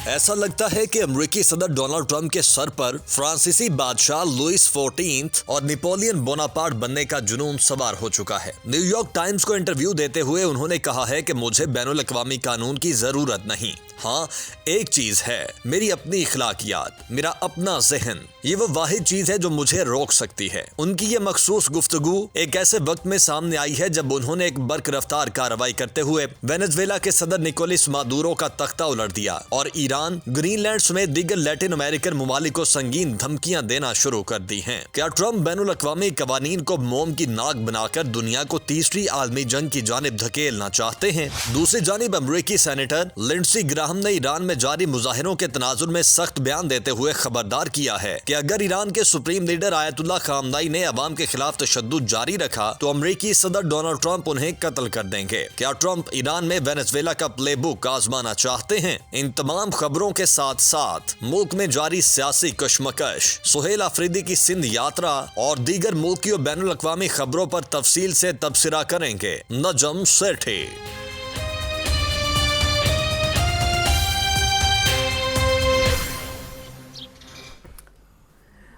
ایسا لگتا ہے کہ امریکی صدر ڈونلڈ ٹرمپ کے سر پر فرانسیسی بادشاہ لوئس 14 اور نیپولین بوناپارٹ بننے کا جنون سوار ہو چکا ہے۔ نیو یارک ٹائمز کو انٹرویو دیتے ہوئے انہوں نے کہا ہے کہ مجھے بین الاقوامی قانون کی ضرورت نہیں، ہاں ایک چیز ہے، میری اپنی اخلاقیات، میرا اپنا ذہن، یہ وہ واحد چیز ہے جو مجھے روک سکتی ہے۔ ان کی یہ مخصوص گفتگو ایک ایسے وقت میں سامنے آئی ہے جب انہوں نے ایک برق رفتار کارروائی کرتے ہوئے وینزویلا کے صدر نکولس مادورو کا تختہ الٹ دیا اور ایران، گرین لینڈ سمیت دیگر لیٹن امریکن ممالک کو سنگین دھمکیاں دینا شروع کر دی ہیں۔ کیا ٹرمپ بین الاقوامی قوانین کو موم کی ناک بنا کر دنیا کو تیسری عالمی جنگ کی جانب دھکیلنا چاہتے ہیں؟ دوسری جانب امریکی سینیٹر لنڈسی گراہم نے ایران میں جاری مظاہروں کے تناظر میں سخت بیان دیتے ہوئے خبردار کیا ہے کہ اگر ایران کے سپریم لیڈر آیت اللہ خامنئی نے عوام کے خلاف تشدد جاری رکھا تو امریکی صدر ڈونلڈ ٹرمپ انہیں قتل کر دیں گے۔ کیا ٹرمپ ایران میں وینزویلا کا پلے بک آزمانا چاہتے ہیں؟ ان تمام خبروں کے ساتھ ساتھ ملک میں جاری سیاسی کشمکش، سہیل آفریدی کی سندھ یاترا اور دیگر ملکی و بین الاقوامی خبروں پر تفصیل سے تبصرہ کریں گے نجم سیٹھی۔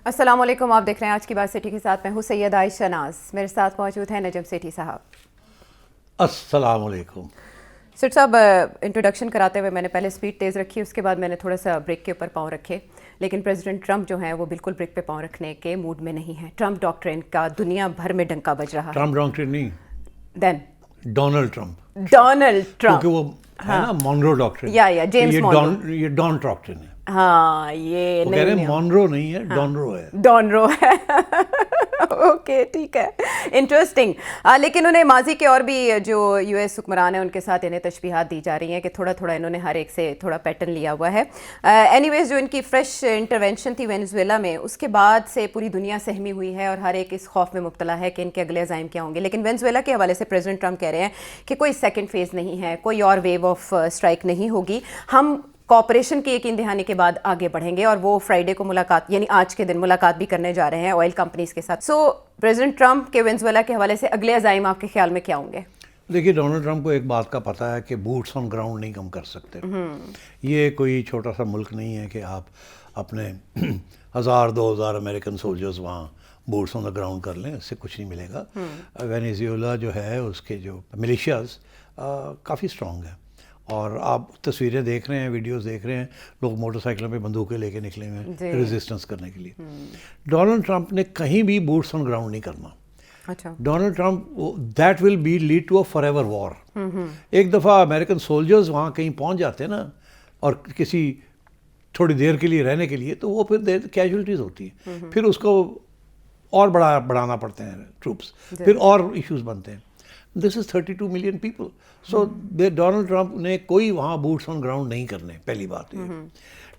السلام علیکم، آپ دیکھ رہے ہیں آج کی بات سیٹھی کے ساتھ میں ہوں سید عائشہ ناز، میرے ساتھ موجود ہیں نجم سیٹھی صاحب۔ السلام علیکم سیٹ صاحب، انٹروڈکشن کراتے ہوئے میں نے پہلے سپیڈ تیز رکھی، اس کے بعد میں نے تھوڑا سا بریک کے اوپر پاؤں رکھے، لیکن پریزیڈنٹ ٹرمپ جو ہیں وہ بالکل بریک پہ پاؤں رکھنے کے موڈ میں نہیں ہیں۔ ٹرمپ ڈاکٹرین کا دنیا بھر میں ڈنکا بج رہا ہے۔ ٹرمپ ڈاکٹر نہیں، دین ڈونلڈ ٹرمپ، ڈونلڈ ٹرمپ، کیونکہ وہ ہے نا مونرو ڈاکٹر، یا جیمس مونرو، یہ ڈون ڈاکٹر ہے، ہاں یہ وہ کہہ رہے ہیں مونرو نہیں ہے، ڈونرو ہے، ڈونرو ہے۔ اوکے ٹھیک ہے، انٹرسٹنگ۔ لیکن انہیں ماضی کے اور بھی جو یو ایس حکمران ہیں ان کے ساتھ انہیں تشبیہات دی جا رہی ہیں کہ تھوڑا تھوڑا انہوں نے ہر ایک سے تھوڑا پیٹرن لیا ہوا ہے۔ اینی ویز جو ان کی فریش انٹروینشن تھی وینزویلا میں، اس کے بعد سے پوری دنیا سہمی ہوئی ہے اور ہر ایک اس خوف میں مبتلا ہے کہ ان کے اگلے عزائم کیا ہوں گے۔ لیکن وینزویلا کے حوالے سے پریزیڈنٹ ٹرمپ کہہ رہے ہیں کہ کوئی سیکنڈ فیز نہیں ہے، کوئی اور ویو آف اسٹرائک نہیں ہوگی، ہم کوآپریشن کی یقین دہانی کے بعد آگے بڑھیں گے، اور وہ فرائیڈے کو ملاقات یعنی آج کے دن ملاقات بھی کرنے جا رہے ہیں آئل کمپنیز کے ساتھ۔ سو پریزیڈنٹ ٹرمپ کے وینزویلا کے حوالے سے اگلے عزائم آپ کے خیال میں کیا ہوں گے؟ دیکھیے ڈونلڈ ٹرمپ کو ایک بات کا پتہ ہے کہ بوٹس آن گراؤنڈ نہیں کم کر سکتے، یہ کوئی چھوٹا سا ملک نہیں ہے کہ آپ اپنے 1000-2000 امریکن سولجرز وہاں بوٹس آن دا گراؤنڈ کر لیں، اس سے کچھ نہیں ملے گا۔ وینیزویلا جو ہے اس کے جو ملیشیاز کافی اسٹرانگ ہیں، اور آپ تصویریں دیکھ رہے ہیں، ویڈیوز دیکھ رہے ہیں، لوگ موٹر سائیکلوں پہ بندوقیں لے کے نکلے ہوئے ہیں ریزسٹنس کرنے کے لیے۔ ڈونلڈ ٹرمپ نے کہیں بھی بوٹس آن گراؤنڈ نہیں کرنا۔ اچھا، Donald Trump that will be lead to a forever war. ایک دفعہ امریکن سولجرز وہاں کہیں پہنچ جاتے ہیں نا، اور کسی تھوڑی دیر کے لیے رہنے کے لیے، تو وہ پھر کیجولٹیز ہوتی ہیں، پھر اس کو اور بڑھانا پڑتے ہیں ٹروپس، پھر اور ایشوز بنتے ہیں۔ دس از 32 ملین پیپل، سو ڈونلڈ ٹرمپ نے کوئی وہاں بوٹس آن گراؤنڈ نہیں کرنے۔ پہلی بات یہ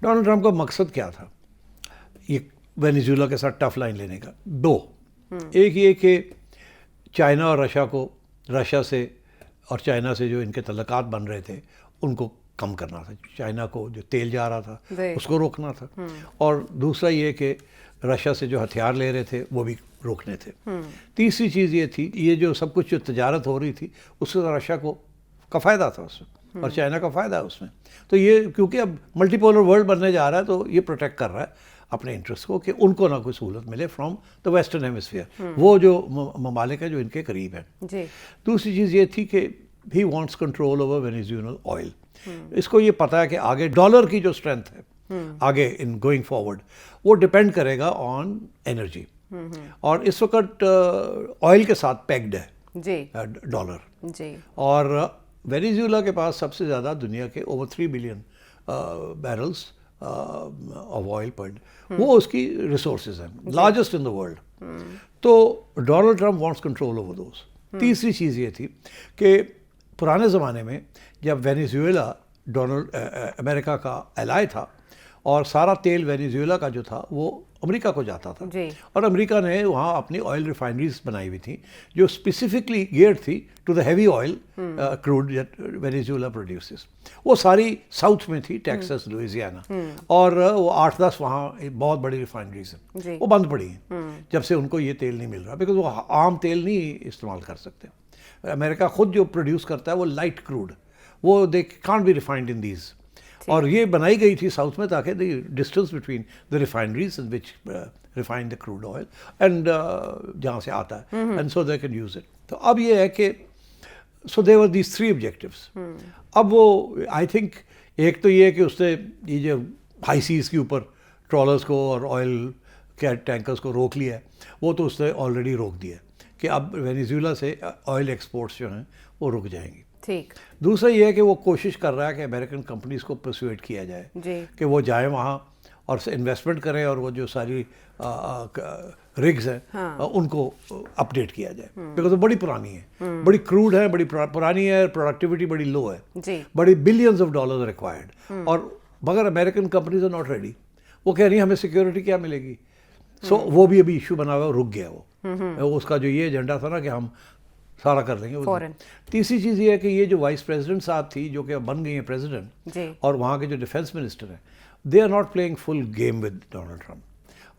ڈونلڈ ٹرمپ کا مقصد کیا تھا یہ وینیزویلا کے ساتھ ٹف لائن لینے کا؟ دو، ایک یہ کہ چائنا اور رشیا سے اور چائنا سے جو ان کے تعلقات بن رہے تھے ان کو کم کرنا تھا، چائنا کو جو تیل جا رہا تھا اس کو روکنا تھا، اور دوسرا یہ کہ رشیا سے جو ہتھیار لے رہے تھے وہ بھی روکنے تھے۔ تیسری چیز یہ تھی، یہ جو سب کچھ جو تجارت ہو رہی تھی اس سے رشیا کا فائدہ تھا اس میں، اور چائنا کا فائدہ ہے اس میں، تو یہ کیونکہ اب ملٹی پولر ورلڈ بننے جا رہا ہے تو یہ پروٹیکٹ کر رہا ہے اپنے انٹرسٹ کو کہ ان کو نہ کوئی سہولت ملے فرام دا ویسٹرن ہیمسفیئر، وہ جو ممالک ہیں جو ان کے قریب ہیں۔ دوسری چیز یہ تھی کہ he wants control over Venezuelan oil. اس کو یہ پتہ ہے کہ آگے ڈالر کی جو اسٹرینتھ ہے آگے ان گوئنگ فارورڈ، وہ ڈپینڈ کرے گا آن انرجی، اور اس وقت آئل کے ساتھ پیکڈ ہے ڈالر، اور وینیزویلا کے پاس سب سے زیادہ دنیا کے over 3 billion barrels of oil پر وہ اس کی ریسورسز ہیں، لارجسٹ ان دا ورلڈ، تو Donald Trump wants control over those. تیسری چیز یہ تھی کہ پرانے زمانے میں جب وینیزویلا امریکہ کا ایلائی تھا، اور سارا تیل وینیزویلا کا جو تھا وہ امریکہ کو جاتا تھا، اور امریکہ نے وہاں اپنی آئل ریفائنریز بنائی ہوئی تھیں جو اسپیسیفکلی گیئرڈ تھی to the heavy oil crude that Venezuela produces. وہ ساری ساؤتھ میں تھی، ٹیکسس، لوئزیانا، اور وہ 8-10 وہاں بہت بڑی ریفائنریز ہیں، وہ بند پڑی ہیں جب سے ان کو یہ تیل نہیں مل رہا، بیکاز وہ عام تیل نہیں استعمال کر سکتے۔ امریکہ خود جو پروڈیوس کرتا ہے وہ لائٹ کروڈ، وہ they can't be refined in these, اور یہ بنائی گئی تھی ساؤتھ میں تاکہ the distance between the refineries in which refine the crude oil and جہاں سے آتا ہے and so they can use it. تو اب یہ ہے کہ سو دے ور دیز 3 objectives. اب وہ آئی تھنک ایک تو یہ ہے کہ اس نے یہ جو ہائی سیز کے اوپر ٹرالرز کو اور آئل کے ٹینکرز کو روک لیا ہے, وہ تو اس نے آلریڈی روک دیا ہے کہ اب وینیزویلا سے آئل ایکسپورٹس جو ہیں وہ رک جائیں گی. ٹھیک. دوسرا یہ ہے کہ وہ کوشش کر رہا ہے کہ امریکن کمپنیز کو پرسویٹ کیا جائے جی کہ وہ جائیں وہاں اور انویسٹمنٹ کریں اور وہ جو ساری رگز ہیں ان کو اپڈیٹ کیا جائے, بیکاز وہ بڑی پرانی ہے, بڑی کروڈ ہے, بڑی پرانی ہے, پروڈکٹیوٹی بڑی لو ہے, جی بڑی بلینز آف ڈالرز ریکوائرڈ, اور مگر American companies are not ready. وہ کہہ رہی ہیں ہمیں سیکورٹی کیا ملے گی. سو وہ بھی ابھی ایشو بنا ہوا ہے, رک گیا وہ. اس کا جو یہ ایجنڈا تھا نا کہ ہم سارا کر لیں گے. تیسری چیز یہ ہے کہ یہ جو وائس پریزیڈنٹ صاحب تھی جو کہ بن گئی ہیں پریزیڈنٹ, اور وہاں کے جو ڈیفینس منسٹر ہیں, they are not playing full game with Donald Trump.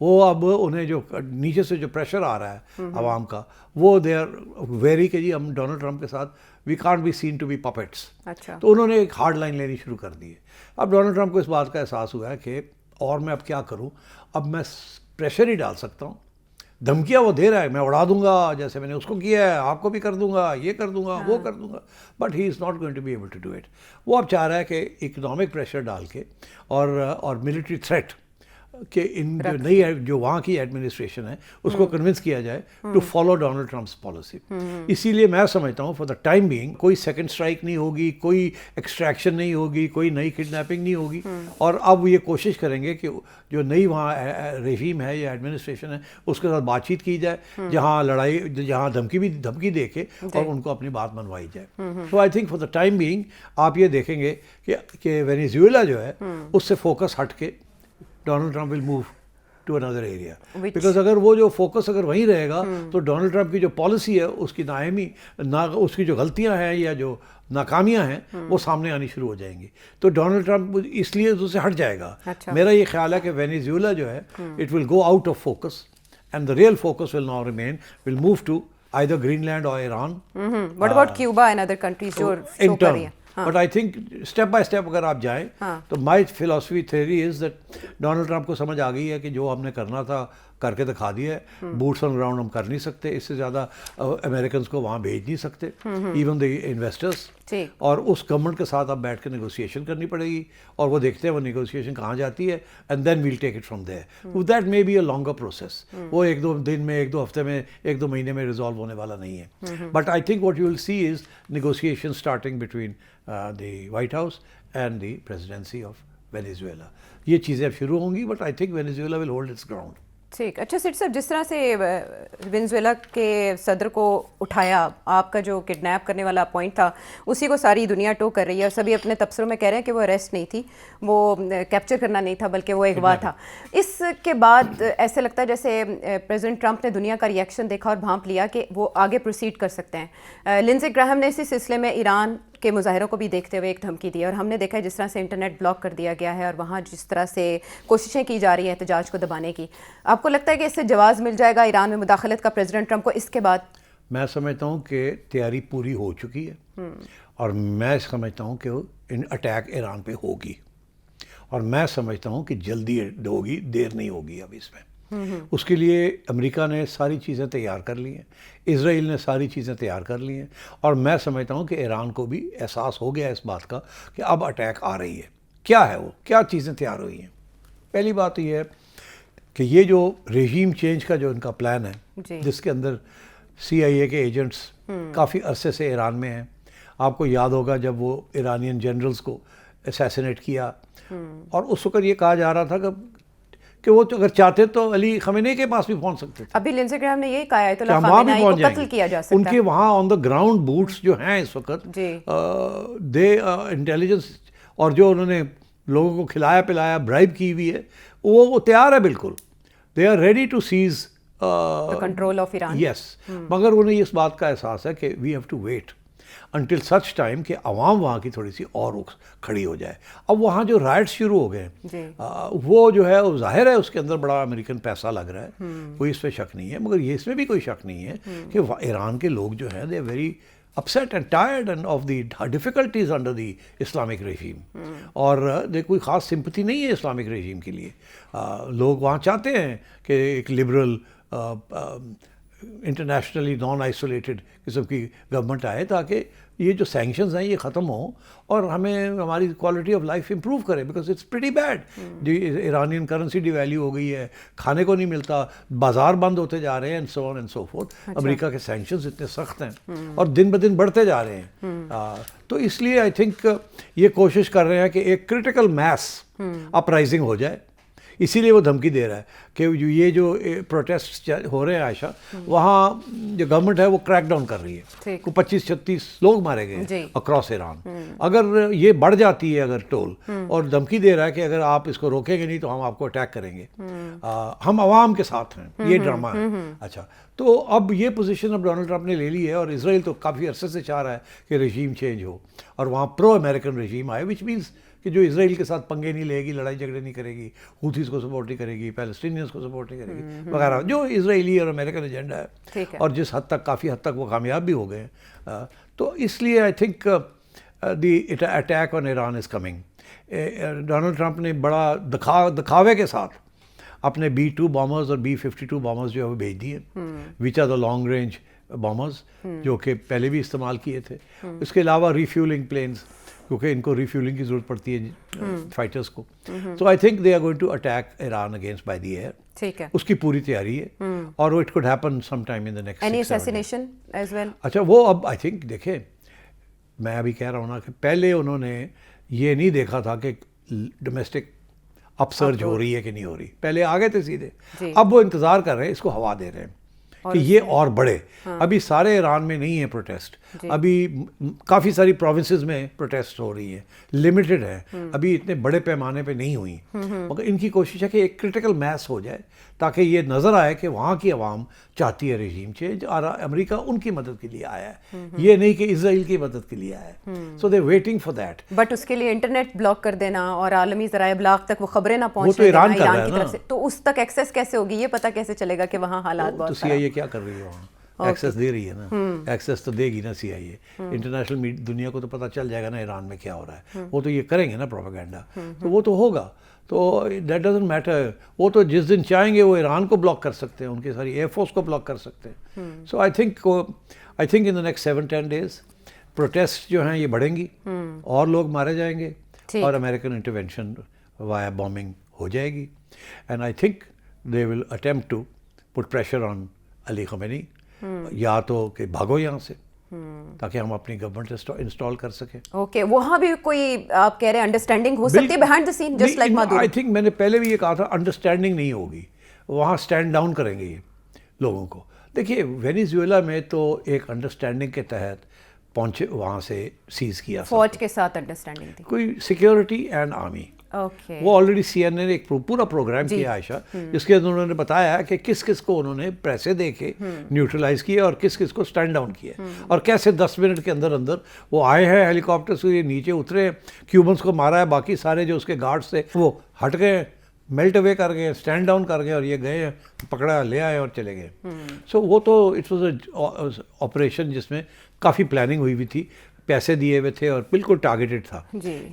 وہ اب انہیں جو نیچے سے جو پریشر آ رہا ہے عوام کا, وہ دے آر ویری کہ جی ہم ڈونلڈ ٹرمپ کے ساتھ we can't be seen to be puppets. تو انہوں نے ایک ہارڈ لائن لینی شروع کر دی ہے. اب ڈونلڈ ٹرمپ کو اس بات کا احساس ہوا ہے کہ اور میں اب کیا کروں, اب میں پریشر ہی ڈال سکتا ہوں. دھمکیاں وہ دے رہا ہے, میں اڑا دوں گا جیسے میں نے اس کو کیا ہے, آپ کو بھی کر دوں گا, یہ کر دوں گا, وہ کر دوں گا, but he is not going to be able to do it. وہ اب چاہ رہا ہے کہ اکنامک پریشر ڈال کے اور ملٹری تھریٹ کہ ان جو نئی جو وہاں کی ایڈمنسٹریشن ہے اس کو کنونس کیا جائے to follow Donald Trump's policy. اسی لیے میں سمجھتا ہوں فار دا ٹائم بینگ کوئی سیکنڈ اسٹرائک نہیں ہوگی, کوئی ایکسٹریکشن نہیں ہوگی, کوئی نئی کڈنیپنگ نہیں ہوگی. اور اب یہ کوشش کریں گے کہ جو نئی وہاں ریژیم ہے یا ایڈمنسٹریشن ہے اس کے ساتھ بات چیت کی جائے, جہاں لڑائی جہاں دھمکی دے کے اور ان کو اپنی بات منوائی جائے. So I think for the time being آپ یہ دیکھیں گے کہ وینیزویلا جو ہے اس سے فوکس ہٹ کے Donald Trump will move to another area, because اگر وہ جو فوکس اگر وہیں رہے گا تو ڈونلڈ ٹرمپ کی جو پالیسی ہے اس کی نااہمی اس کی جو غلطیاں ہیں یا جو ناکامیاں ہیں وہ سامنے آنی شروع ہو جائیں گی. تو ڈونلڈ ٹرمپ اس لیے اس سے ہٹ جائے گا. میرا یہ خیال ہے کہ وینیزویلا جو ہے it will go out of focus and the real focus will now remain, will move to either Greenland or Iran. What about Cuba and other countries جو show کر رہی ہیں؟ But I think step by step اگر آپ جائیں تو my philosophy theory is that Donald Trump کو سمجھ آ گئی ہے کہ جو ہم نے کرنا تھا کر کے دکھا دیا ہے. بوٹس آن گراؤنڈ ہم کر نہیں سکتے, اس سے زیادہ امریکنس کو وہاں بھیج نہیں سکتے, ایون دی انویسٹرس. اور اس گورنمنٹ کے ساتھ اب بیٹھ کے نیگوسیشن کرنی پڑے گی, اور وہ دیکھتے ہیں وہ نیگوسیشن کہاں جاتی ہے, and then we'll take it from there. That may be a longer process. وہ 1-2 دن میں, 1-2 ہفتے میں, 1-2 مہینے میں ریزالو ہونے والا نہیں ہے. But I think what you will see is negotiation starting between the White House and the presidency of Venezuela. یہ چیزیں اب شروع ہوں گی, but I think Venezuela will hold its ground. ٹھیک. اچھا سیٹ صاحب, جس طرح سے وینزویلا کے صدر کو اٹھایا, آپ کا جو کڈنیپ کرنے والا پوائنٹ تھا اسی کو ساری دنیا ٹو کر رہی ہے, اور سبھی اپنے تبصروں میں کہہ رہے ہیں کہ وہ اریسٹ نہیں تھی, وہ کیپچر کرنا نہیں تھا, بلکہ وہ اغوا تھا. اس کے بعد ایسے لگتا ہے جیسے پریزیڈنٹ ٹرمپ نے دنیا کا ریئیکشن دیکھا اور بھانپ لیا کہ وہ آگے پروسیڈ کر سکتے ہیں. لنزے گراہم نے اسی سلسلے میں ایران کے مظاہروں کو بھی دیکھتے ہوئے ایک دھمکی دی, اور ہم نے دیکھا ہے جس طرح سے انٹرنیٹ بلاک کر دیا گیا ہے اور وہاں جس طرح سے کوششیں کی جا رہی ہیں احتجاج کو دبانے کی. آپ کو لگتا ہے کہ اس سے جواز مل جائے گا ایران میں مداخلت کا پریزیڈنٹ ٹرمپ کو اس کے بعد؟ میں سمجھتا ہوں کہ تیاری پوری ہو چکی ہے, اور میں سمجھتا ہوں کہ اٹیک ایران پہ ہوگی, اور میں سمجھتا ہوں کہ جلدی ہوگی, دیر نہیں ہوگی اب اس میں. اس کے لیے امریکہ نے ساری چیزیں تیار کر لی ہیں, اسرائیل نے ساری چیزیں تیار کر لی ہیں, اور میں سمجھتا ہوں کہ ایران کو بھی احساس ہو گیا اس بات کا کہ اب اٹیک آ رہی ہے. کیا ہے وہ, کیا چیزیں تیار ہوئی ہیں؟ پہلی بات یہ ہے کہ یہ جو ریژیم چینج کا جو ان کا پلان ہے, جس کے اندر CIA کے ایجنٹس کافی عرصے سے ایران میں ہیں. آپ کو یاد ہوگا جب وہ ایرانین جنرلز کو اسیسینیٹ کیا, اور اس وقت یہ کہا جا رہا تھا کہ وہ اگر چاہتے تو علی خامنئی کے پاس بھی پہنچ سکتے تھے. ابھی لنزے گراہم نے یہی کہا ہے تو خامنئی کو قتل کیا جا سکتا ہے. ان کے وہاں آن دا گراؤنڈ بوٹس جو ہیں اس وقت, دے انٹیلیجنس, اور جو انہوں نے لوگوں کو کھلایا پلایا, برائب کی ہوئی ہے, وہ تیار ہے بالکل. They are ready to seize control of Iran. Yes, مگر انہیں اس بات کا احساس ہے کہ we have to wait until such time کہ عوام وہاں کی تھوڑی سی اور کھڑی ہو جائے. اب وہاں جو رائٹس شروع ہو گئے وہ جو ہے وہ ظاہر ہے اس کے اندر بڑا امریکن پیسہ لگ رہا ہے, کوئی اس پہ شک نہیں ہے, مگر یہ اس میں بھی کوئی شک نہیں ہے کہ ایران کے لوگ جو ہیں they very upset and tired and of the difficulties under the Islamic regime. اور کوئی خاص سمپتھی نہیں ہے اسلامک رجیم کے لیے. لوگ وہاں چاہتے ہیں کہ ایک لبرل انٹرنیشنلی نان آئسولیٹڈ قسم کی گورنمنٹ آئے تاکہ یہ جو سینکشنز ہیں یہ ختم ہوں اور ہمیں ہماری کوالٹی آف لائف امپروو کرے, because it's pretty bad. Iranian currency devalue ہو گئی ہے, کھانے کو نہیں ملتا, بازار بند ہوتے جا رہے ہیں, and so on and so forth. امریکہ کے سینکشنز اتنے سخت ہیں اور دن بدن بڑھتے جا رہے ہیں. تو اس لیے آئی تھنک یہ کوشش کر رہے ہیں کہ ایک کرٹیکل میس اپرائزنگ ہو جائے. اسی لیے وہ دھمکی دے رہا ہے کہ یہ جو پروٹیسٹ ہو رہے ہیں عائشہ, وہاں جو گورنمنٹ ہے وہ کریک ڈاؤن کر رہی ہے. 25-36 لوگ مارے گئے ہیں اکراس ایران. اگر یہ بڑھ جاتی ہے اگر ٹول, اور دھمکی دے رہا ہے کہ اگر آپ اس کو روکیں گے نہیں تو ہم آپ کو اٹیک کریں گے, ہم عوام کے ساتھ ہیں, یہ ڈرامہ ہے. اچھا, تو اب یہ پوزیشن اب ڈونلڈ ٹرمپ نے لے لی ہے, اور اسرائیل تو کافی عرصے سے چاہ رہا ہے کہ رجیم چینج ہو اور وہاں پرو امریکن رجیم آئے, وچ مینس کہ جو اسرائیل کے ساتھ پنگے نہیں لے گی, لڑائی جھگڑے نہیں کرے گی, ہوتھیز کو سپورٹ نہیں کرے گی, پیلسٹینینز کو سپورٹ نہیں کرے گی وغیرہ, جو اسرائیلی اور امریکن ایجنڈا ہے, اور جس حد تک کافی حد تک وہ کامیاب بھی ہو گئے ہیں. تو اس لیے آئی think the attack on Iran is coming. Donald Trump نے بڑا دکھاوے کے ساتھ اپنے B-2 بامرز اور B-52 بامرز جو ہے وہ بھیج دیے, which are the long range bombers, جو کہ پہلے بھی استعمال کیے تھے. اس کے علاوہ ریفیولنگ پلینز, کیونکہ ان کو ریفیولنگ کی ضرورت پڑتی ہے فائٹرز کو. So I think they are going to attack Iran against by the air. ٹھیک ہے, اس کی پوری تیاری ہے, اور it could happen some time in the next. Any assassination as well. اچھا, وہ اب آئی تھنک دیکھیں, میں ابھی کہہ رہا ہوں نا کہ پہلے انہوں نے یہ نہیں دیکھا تھا کہ ڈومیسٹک اپ سرج ہو رہی ہے کہ نہیں ہو رہی, پہلے آ گئے تھے سیدھے. اب وہ انتظار کر رہے ہیں, اس کو ہوا دے رہے ہیں کہ یہ اور بڑھے. ابھی سارے ایران میں نہیں ہے پروٹیسٹ, ابھی کافی ساری پروونسز میں پروٹیسٹ ہو رہی ہیں, لمیٹڈ ہے, ابھی اتنے بڑے پیمانے پہ نہیں ہوئی, مگر ان کی کوشش ہے کہ ایک کرٹیکل میس ہو جائے تاکہ یہ نظر آئے کہ وہاں کی عوام چاہتی ہے رجیم چینج, اور امریکہ ان کی مدد کے لیے آیا ہے, یہ نہیں کہ اسرائیل کی مدد کے لیے آیا ہے. سو دے ویٹنگ فار دیٹ. بٹ اس کے لیے انٹرنیٹ بلاک کر دینا اور عالمی ذرائع ابلاغ تک وہ خبریں نہ پہنچنے, وہ تو ایران کر رہا ہے کی طرف سے, تو اس تک ایکسیس کیسے ہوگی, یہ پتہ کیسے چلے گا کہ وہاں حالات بہت. تو CIA کیا کر رہی ہے وہاں, ایکسیس دے رہی ہے نا, ایکسیس تو دے گی نا CIA. انٹرنیشنل دنیا کو تو پتہ چل جائے گا نا ایران میں کیا ہو رہا ہے, وہ تو یہ کریں گے نا پروپیگنڈا, تو وہ تو ہوگا. تو دیٹ ڈزنٹ میٹر, وہ تو جس دن چاہیں گے وہ ایران کو بلاک کر سکتے ہیں, ان کی ساری ایئر فورس کو بلاک کر سکتے ہیں. So I think in the next 7-10 days protest جو ہیں یہ بڑھیں گی, اور لوگ مارے جائیں گے, اور امریکن انٹرونشن وایا بامبنگ ہو جائے گی. And I think they will attempt to put pressure on Ali Khamenei, یا تو کہ بھاگو یہاں سے تاکہ ہم اپنی گورنمنٹ انسٹال کر سکیں. اوکے, وہاں بھی کوئی آپ کہہ رہے ہیں انڈرسٹینڈنگ ہو سکتی ہے behind the scene, just like Maduro. I think میں نے پہلے بھی یہ کہا تھا, انڈرسٹینڈنگ نہیں ہوگی, وہاں اسٹینڈ ڈاؤن کریں گے یہ لوگوں کو. دیکھیے وینیزویلا میں تو ایک انڈرسٹینڈنگ کے تحت پہنچے, وہاں سے سیز کیا, فوج کے ساتھ انڈرسٹینڈنگ تھی, کوئی سیکیورٹی اینڈ آرمی. وہ آلریڈی CNN نے ایک پورا پروگرام کیا عائشہ, جس کے اندر انہوں نے بتایا کہ کس کس کو انہوں نے پیسے دے کے نیوٹرلائز کیا اور کس کس کو سٹینڈ ڈاؤن کیا, اور کیسے 10 منٹ کے اندر اندر وہ آئے ہیں ہیلی کاپٹر سے, نیچے اترے, کیوبنس کو مارا ہے, باقی سارے جو اس کے گارڈز تھے وہ ہٹ گئے, میلٹ اوے کر گئے, اسٹینڈ ڈاؤن کر گئے, اور یہ گئے پکڑا لے آئے اور چلے گئے. سو وہ تو اٹ واز اے آپریشن جس میں کافی پلاننگ ہوئی ہوئی تھی, پیسے دیے ہوئے تھے, اور بالکل ٹارگیٹڈ تھا.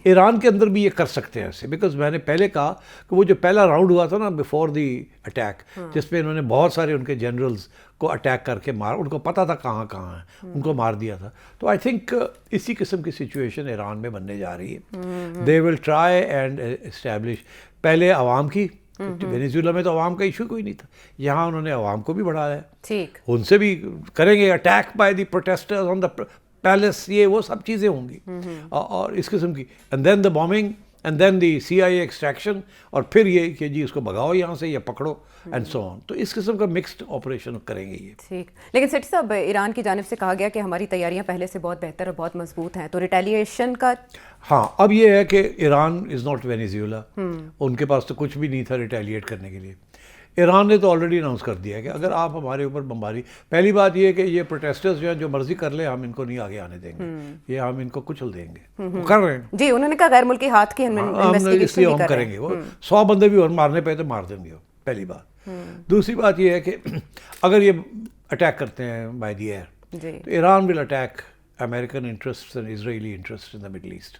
ایران کے اندر بھی یہ کر سکتے ہیں ایسے, بیکاز میں نے پہلے کہا کہ وہ جو پہلا راؤنڈ ہوا تھا نا بیفور دی اٹیک, جس میں انہوں نے بہت سارے ان کے جنرلز کو اٹیک کر کے مار, ان کو پتہ تھا کہاں کہاں ہیں, ان کو مار دیا تھا. تو آئی تھنک اسی قسم کی سچویشن ایران میں بننے جا رہی ہے. دے ول ٹرائی اینڈ اسٹیبلش, پہلے عوام کی, وینیزویلا میں تو عوام کا ایشو کوئی نہیں تھا, یہاں انہوں نے عوام کو بھی بڑھایا, ٹھیک, ان سے بھی کریں گے attack by the protesters on the palace, یہ وہ سب چیزیں ہوں گی, اور اس قسم کی, and then the bombing, and then the CIA extraction, اور پھر یہ کہ جی اس کو بھگاؤ یہاں سے یا پکڑو, اینڈ سو آن. تو اس قسم کا مکسڈ آپریشن کریں گے یہ. ٹھیک. لیکن سیٹھی صاحب, ایران کی جانب سے کہا گیا کہ ہماری تیاریاں پہلے سے بہت بہتر اور بہت مضبوط ہیں, تو ریٹیلیشن کا. ہاں, اب یہ ہے کہ ایران از ناٹ وینیزویلا, ان کے پاس تو کچھ بھی نہیں تھا ریٹیلیٹ کرنے کے لیے. ایران نے تو آلریڈی اناؤنس کر دیا ہے کہ اگر آپ ہمارے اوپر بمباری, پہلی بات یہ ہے کہ یہ پروٹیسٹرز جو ہیں جو مرضی کر لیں, ہم ان کو نہیں آگے آنے دیں گے, یہ ہم ان کو کچل دیں گے, وہ کر رہے ہیں. جی, انہوں نے کہا غیر ملکی ہاتھ کی اس لیے ہم کریں گے, وہ 100 بندے بھی اور مارنے پہ تو مار دیں گے, پہلی بات. دوسری بات یہ ہے کہ اگر یہ اٹیک کرتے ہیں بائی دی ایئر, تو Iran will attack American interests and Israeli interests in the Middle East.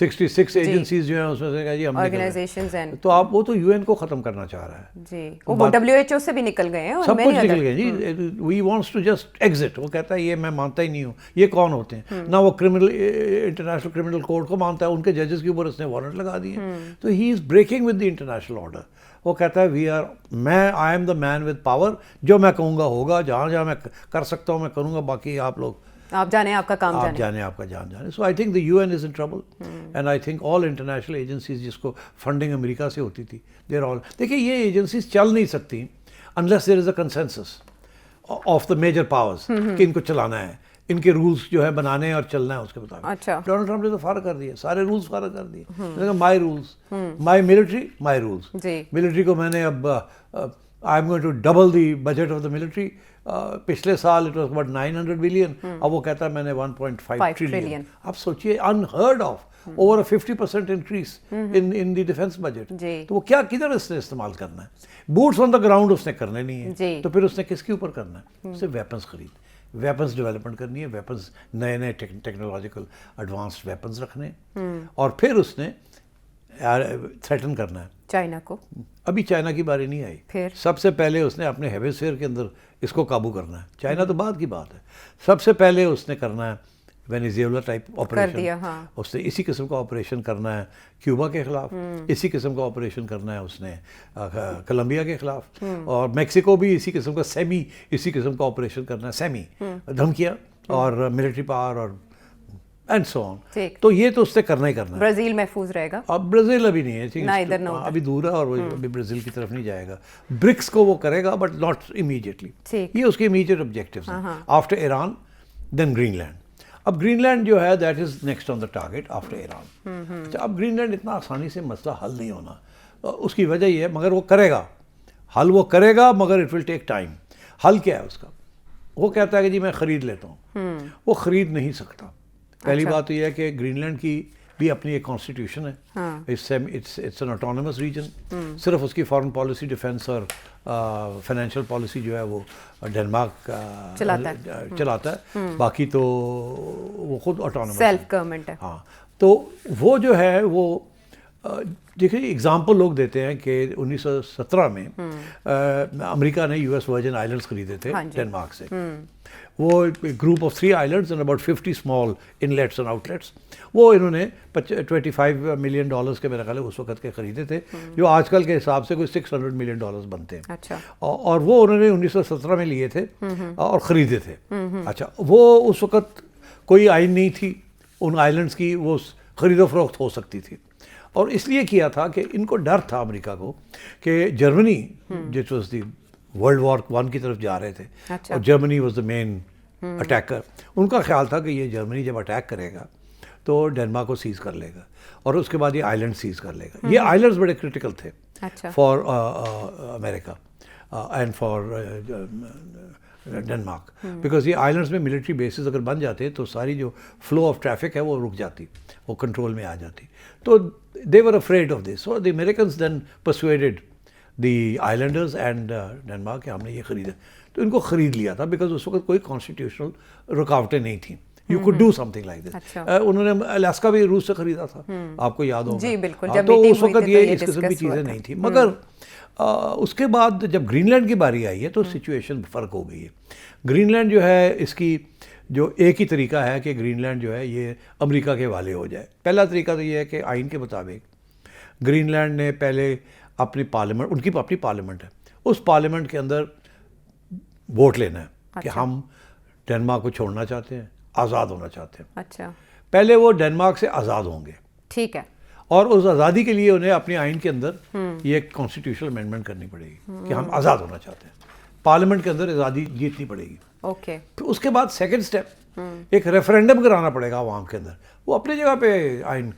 66 agencies جو ہیں اس میں سے کہا جی ہم آرگنائزیشنز ہیں, تو آپ وہ تو UN کو ختم کرنا چاہ رہا ہے جی, وہ WHO سے بھی نکل گئے ہیں, سب کچھ نکل گئے جی. وی وانٹس ٹو جسٹ ایگزٹ. وہ کہتا ہے یہ میں مانتا ہی نہیں ہوں. یہ کون ہوتے ہیں؟ نہ وہ انٹرنیشنل کرمنل کورٹ کو مانتا ہے, ان کے ججز کے اوپر اس نے وارنٹ لگا دیے. تو he is breaking with the international order. وہ کہتا ہے I am the man with power, جو میں کہوں گا ہوگا, جہاں جہاں میں کر سکتا ہوں میں کروں گا, باقی آپ لوگ آپ جانے, آپ کا کام آپ جانے, آپ کا جان جانے. So I think the UN is in trouble, and I think all international agencies جس کو فنڈنگ امریکہ سے ہوتی تھی, دیر آل. دیکھیے یہ ایجنسیز چل نہیں سکتی unless there is a consensus of the major powers کہ ان کو چلانا ہے, ان کے رولز جو ہے بنانے ہیں اور چلنا ہے اس کے مطابق. اچھا, ڈونلڈ ٹرمپ نے تو فارغ کر دیا, سارے رولز فارغ کر دیے. My rules, my military, my rules. جی, ملٹری کو میں نے اب I am going to double the budget of the military. پچھلے سال اٹ واز اباؤٹ 900 بلین, اب وہ کہتا ہے میں نے 1.5 ٹریلین. آپ سوچئے unheard of, over 50% increase in the defence budget. تو وہ کیا کدھر اس نے استعمال کرنا ہے؟ بوٹس آن دا گراؤنڈ اس نے کرنے نہیں ہے, تو پھر اس نے کس کے اوپر کرنا ہے؟ اسے ویپنس خرید, ویپنس ڈیولپمنٹ کرنی ہے, ویپنس نئے نئے ٹیکنالوجیکل ایڈوانسڈ ویپنس رکھنے, اور پھر اس نے تھریٹن کرنا ہے چائنا کو. ابھی چائنا کی باری نہیں آئی, پھر سب سے پہلے اس نے اپنے ہیمیسفیئر کے اندر اس کو قابو کرنا ہے. چائنا تو بعد کی بات ہے. سب سے پہلے اس نے کرنا ہے وینیزویلا ٹائپ آپریشن, اس نے اسی قسم کا آپریشن کرنا ہے کیوبا کے خلاف, اسی قسم کا آپریشن کرنا ہے اس نے کولمبیا کے خلاف, اور میکسیکو بھی اسی قسم کا اسی قسم کا آپریشن کرنا ہے, سیمی دھمکیاں اور ملٹری پاور اور اینڈ سو آن. تو یہ تو اس سے کرنا ہی کرنا ہے. برازیل محفوظ رہے گا. اب برازیل ابھی نہیں ہے, ابھی دور ہے, اور وہ ابھی برازیل کی طرف نہیں جائے گا. برکس کو وہ کرے گا بٹ ناٹ امیڈیٹلی. یہ اس کے امیڈیٹ آبجیکٹیوز ہیں. آفٹر ایران دین گرین لینڈ. اب گرین لینڈ جو ہے that is next on the target after Iran. اچھا, اب گرین لینڈ اتنا آسانی سے مسئلہ حل نہیں ہونا, اس کی وجہ یہ ہے, مگر وہ کرے گا حل, وہ کرے گا مگر اٹ ول ٹیک ٹائم. حل کیا ہے اس کا؟ وہ کہتا ہے کہ جی میں خرید لیتا ہوں. وہ خرید نہیں سکتا. پہلی بات تو یہ ہے کہ گرین لینڈ کی بھی اپنی ایک کانسٹیٹیوشن ہے, اٹس این آٹونومس ریجن. صرف اس کی فارن پالیسی, ڈیفنس اور فائنینشیل پالیسی جو ہے وہ ڈنمارک چلاتا ہے, باقی تو وہ خود آٹونومس سیلف گورنمنٹ ہے. ہاں, تو وہ جو ہے وہ دیکھیے ایگزامپل لوگ دیتے ہیں کہ 1917 میں امریکہ نے US ورجن آئلینڈس خریدے تھے ڈنمارک سے. وہ group of 3 islands and about 50 small inlets and outlets, وہ انہوں نے $25 ملین کے میرا خیال ہے اس وقت کے خریدے تھے, جو آج کل کے حساب سے کوئی $600 ملین بنتے ہیں. اور وہ انہوں نے 1917 میں لیے تھے اور خریدے تھے. اچھا, وہ اس وقت کوئی آئین نہیں تھی ان آئلینڈس کی, وہ خرید و فروخت ہو سکتی تھی, اور اس لیے کیا تھا کہ ان کو ڈر تھا امریکہ کو کہ جرمنی جس was the World War I کی طرف جا رہے تھے, اور Germany was the main attacker. ان کا خیال تھا کہ یہ جرمنی جب اٹیک کرے گا تو ڈنمارک کو سیز کر لے گا, اور اس کے بعد یہ آئلینڈ سیز کر لے گا. یہ آئلینڈز بڑے کرٹیکل تھے for America and for Denmark, because یہ آئلینڈز میں ملٹری بیسز اگر بن جاتے تو ساری جو فلو آف ٹریفک ہے وہ رک جاتی, وہ کنٹرول میں آ جاتی. تو they were afraid of this, so the Americans then persuaded the islanders and Denmark کہ ہم نے یہ خریدا. تو ان کو خرید لیا تھا بیکاز اس وقت کوئی کانسٹیٹیوشنل رکاوٹیں نہیں تھیں. You could do something like this. انہوں نے الاسکا بھی روس سے خریدا تھا, آپ کو یاد ہوگا. جی بالکل, تو اس وقت یہ اس قسم کی چیزیں نہیں تھیں. مگر اس کے بعد جب گرین لینڈ کی باری آئی ہے تو سچویشن فرق ہو گئی ہے. گرین لینڈ جو ہے اس کی جو ایک ہی طریقہ ہے کہ گرین لینڈ جو ہے یہ امریکہ کے حوالے ہو جائے. پہلا طریقہ تو یہ ہے کہ آئین کے مطابق گرین لینڈ نے پہلے اپنی پارلیمنٹ, ان کی اپنی پارلیمنٹ ہے, اس پارلیمنٹ کے اندر ووٹ لینا ہے کہ ہم ڈنمارک کو چھوڑنا چاہتے ہیں, آزاد ہونا چاہتے ہیں. اچھا, پہلے وہ ڈنمارک سے آزاد ہوں گے. ٹھیک ہے. اور اس آزادی کے لیے انہیں اپنے آئین کے اندر یہ ایک کانسٹیٹیوشنل امینڈمنٹ کرنی پڑے گی کہ ہم آزاد ہونا چاہتے ہیں. پارلیمنٹ کے اندر آزادی جیتنی پڑے گی. اوکے. اس کے بعد سیکنڈ اسٹیپ ایک ریفرینڈم کرانا پڑے گا عوام کے اندر, وہ اپنی جگہ پہ آئین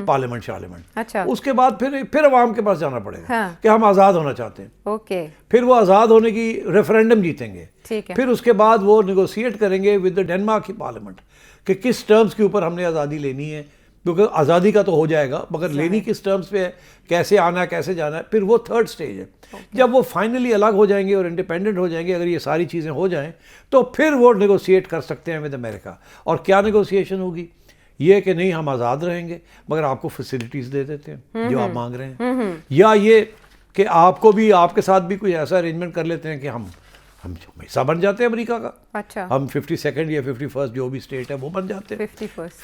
پارلیمنٹ شارلیمنٹ. اچھا. اس کے بعد پھر عوام کے پاس جانا پڑے گا کہ ہم آزاد ہونا چاہتے ہیں. اوکے. پھر وہ آزاد ہونے کی ریفرینڈم جیتیں گے. ٹھیک ہے. پھر اس کے بعد وہ نیگوسیٹ کریں گے ود دا ڈنمارک کی پارلیمنٹ کہ کس ٹرمز کے اوپر ہم نے آزادی لینی ہے, کیونکہ آزادی کا تو ہو جائے گا مگر لینی کس ٹرمز پہ ہے, کیسے آنا ہے, کیسے جانا ہے. پھر وہ تھرڈ سٹیج ہے. جب وہ فائنلی الگ ہو جائیں گے اور انڈیپینڈنٹ ہو جائیں گے, اگر یہ ساری چیزیں ہو جائیں تو پھر وہ نیگوسیٹ کر سکتے ہیں ود امریکہ. اور کیا نیگوسیشن ہوگی یہ کہ نہیں ہم آزاد رہیں گے مگر آپ کو فیسلٹیز دے دیتے ہیں جو آپ مانگ رہے ہیں، یا یہ کہ آپ کو بھی آپ کے ساتھ بھی کوئی ایسا ارینجمنٹ کر لیتے ہیں کہ ہم حصہ بن جاتے ہیں امریکہ کا. اچھا ہم 52 یا 51 جو بھی اسٹیٹ ہے وہ بن جاتے ہیں.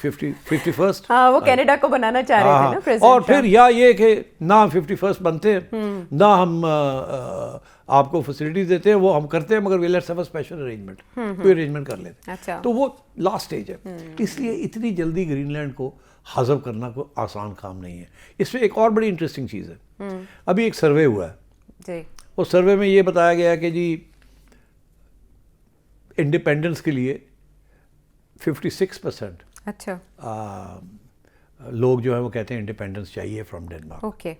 51 ہاں وہ کینیڈا کو بنانا چاہ رہے تھے نا پریزیڈنٹ. اور پھر یا یہ کہ نہ ہم 51 بنتے ہیں نہ ہم آپ کو فیسلٹیز دیتے ہیں، وہ ہم کرتے ہیں مگر we let's have a special arrangement, کوئی ارینجمنٹ کر لیتے ہیں. تو وہ لاسٹ اسٹیج ہے. اس لیے اتنی جلدی گرین لینڈ کو حذف کرنا کوئی آسان کام نہیں ہے. اس میں ایک اور بڑی انٹرسٹنگ چیز ہے، ابھی ایک سروے ہوا ہے جی، اس سروے میں یہ بتایا گیا ہے کہ جی انڈیپینڈنس کے لیے 56% اچھا لوگ جو ہیں وہ کہتے ہیں انڈیپینڈنس چاہیے فرام ڈنمارک. اوکے.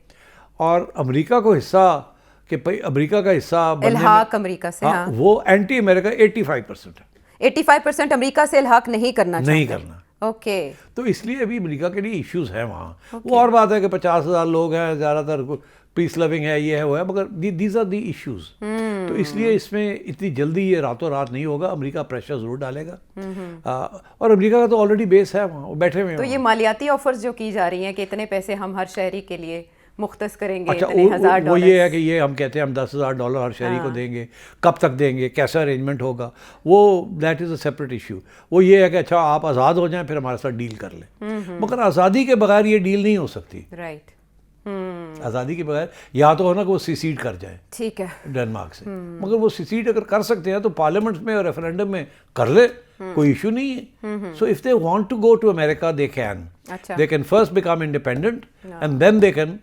اور امریکہ کو حصہ کہ امریکہ کا حصہ الحاق امریکہ سے، ہاں وہ اینٹی امریکہ 85% ہے. 85% امریکہ سے الحاق نہیں کرنا چاہتے. نہیں کرنا. اوکے. تو اس لیے ابھی امریکہ کے لیے ایشوز ہیں وہاں. وہ اور بات ہے کہ 50,000 لوگ ہیں، زیادہ تر پیس لونگ ہے، یہ ہے وہ ہے، مگر دیز آر دی ایشوز. تو اس لیے اس میں اتنی جلدی یہ راتوں رات نہیں ہوگا. امریکہ پریشر ضرور ڈالے گا، اور امریکہ کا تو آلریڈی بیس ہے وہاں، وہ بیٹھے ہوئے ہیں. تو یہ مالیاتی آفرز جو کی جا رہی ہیں کہ اتنے پیسے ہم ہر شہری کے لیے مختص کریں گے، اچھا اتنے $1,000. وہ یہ ہے کہ یہ ہم کہتے ہیں ہم $10,000 ہر شہری کو دیں گے، کب تک دیں گے، کیسا ارینجمنٹ ہوگا، وہ that is a separate issue. وہ یہ ہے کہ اچھا آپ آزاد ہو جائیں پھر ہمارے ساتھ ڈیل کر لیں. مگر آزادی کے بغیر یہ ڈیل نہیں ہو سکتی. رائٹ. آزادی کے بغیر یا تو ہونا کہ وہ سیسیڈ کر جائے ٹھیک ہے ڈنمارک سے، مگر وہ سیسیڈ اگر کر سکتے ہیں تو پارلیمنٹ میں اور ریفرینڈم میں کر لے، کوئی ایشو نہیں ہے. So if they want to go to امریکہ they can first become independent and then they can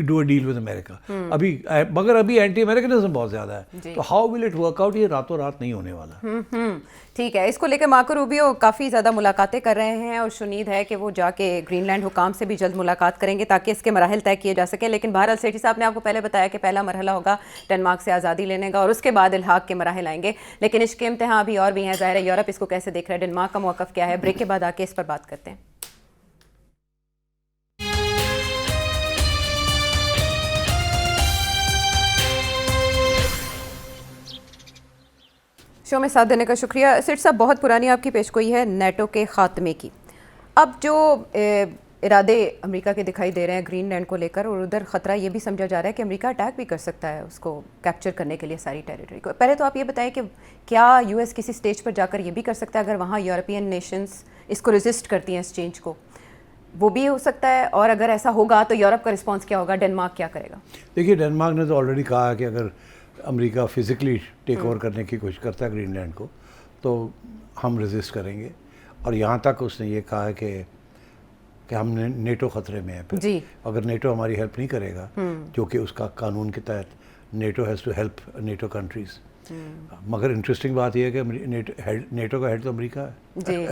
do a deal with امریکہ. مگر ابھی اینٹی امریکنزم بہت زیادہ ہے، تو how will it work out, یہ راتوں رات نہیں ہونے والا. ٹھیک ہے. اس کو لے کے مارکو روبیو کافی زیادہ ملاقاتیں کر رہے ہیں اور شنید ہے کہ وہ جا کے گرین لینڈ حکام سے بھی جلد ملاقات کریں گے تاکہ اس کے مراحل طے کیے جا سکیں. لیکن بہرحال سیٹھی صاحب نے آپ کو پہلے بتایا کہ پہلا مرحلہ ہوگا ڈنمارک سے آزادی لینے کا اور اس کے بعد الحاق کے مراحل آئیں گے. لیکن اس کے امتحان ابھی اور بھی ہیں. ظاہر ہے یورپ اس کو کیسے دیکھ رہا ہے، ڈنمارک کا موقف کیا ہے. بریک کے بعد آ کے اس پر بات کرتے ہیں. شو میں ساتھ دینے کا شکریہ. سیٹھ صاحب بہت پرانی آپ کی پیشگوئی ہے نیٹو کے خاتمے کی. اب جو ارادے امریکہ کے دکھائی دے رہے ہیں گرین لینڈ کو لے کر، اور ادھر خطرہ یہ بھی سمجھا جا رہا ہے کہ امریکہ اٹیک بھی کر سکتا ہے اس کو کیپچر کرنے کے لیے ساری ٹیریٹری کو. پہلے تو آپ یہ بتائیں کہ کیا یو ایس کسی سٹیج پر جا کر یہ بھی کر سکتا ہے اگر وہاں یورپین نیشنز اس کو ریزسٹ کرتی ہیں اس چینج کو، وہ بھی ہو سکتا ہے؟ اور اگر ایسا ہوگا تو یورپ کا رسپانس کیا ہوگا، ڈنمارک کیا کرے گا؟ دیکھیے ڈنمارک نے تو آلریڈی کہا ہے کہ اگر امریکہ فزیکلی ٹیک اوور کرنے کی کوشش کرتا ہے گرین لینڈ کو تو ہم ریزسٹ کریں گے. اور یہاں تک اس نے یہ کہا ہے کہ ہم نیٹو خطرے میں ہے. پھر اگر نیٹو ہماری ہیلپ نہیں کرے گا، جو کہ اس کا قانون کے تحت NATO has to help NATO countries. مگر انٹرسٹنگ بات یہ ہے کہ نیٹو کا ہیڈ تو امریکہ ہے،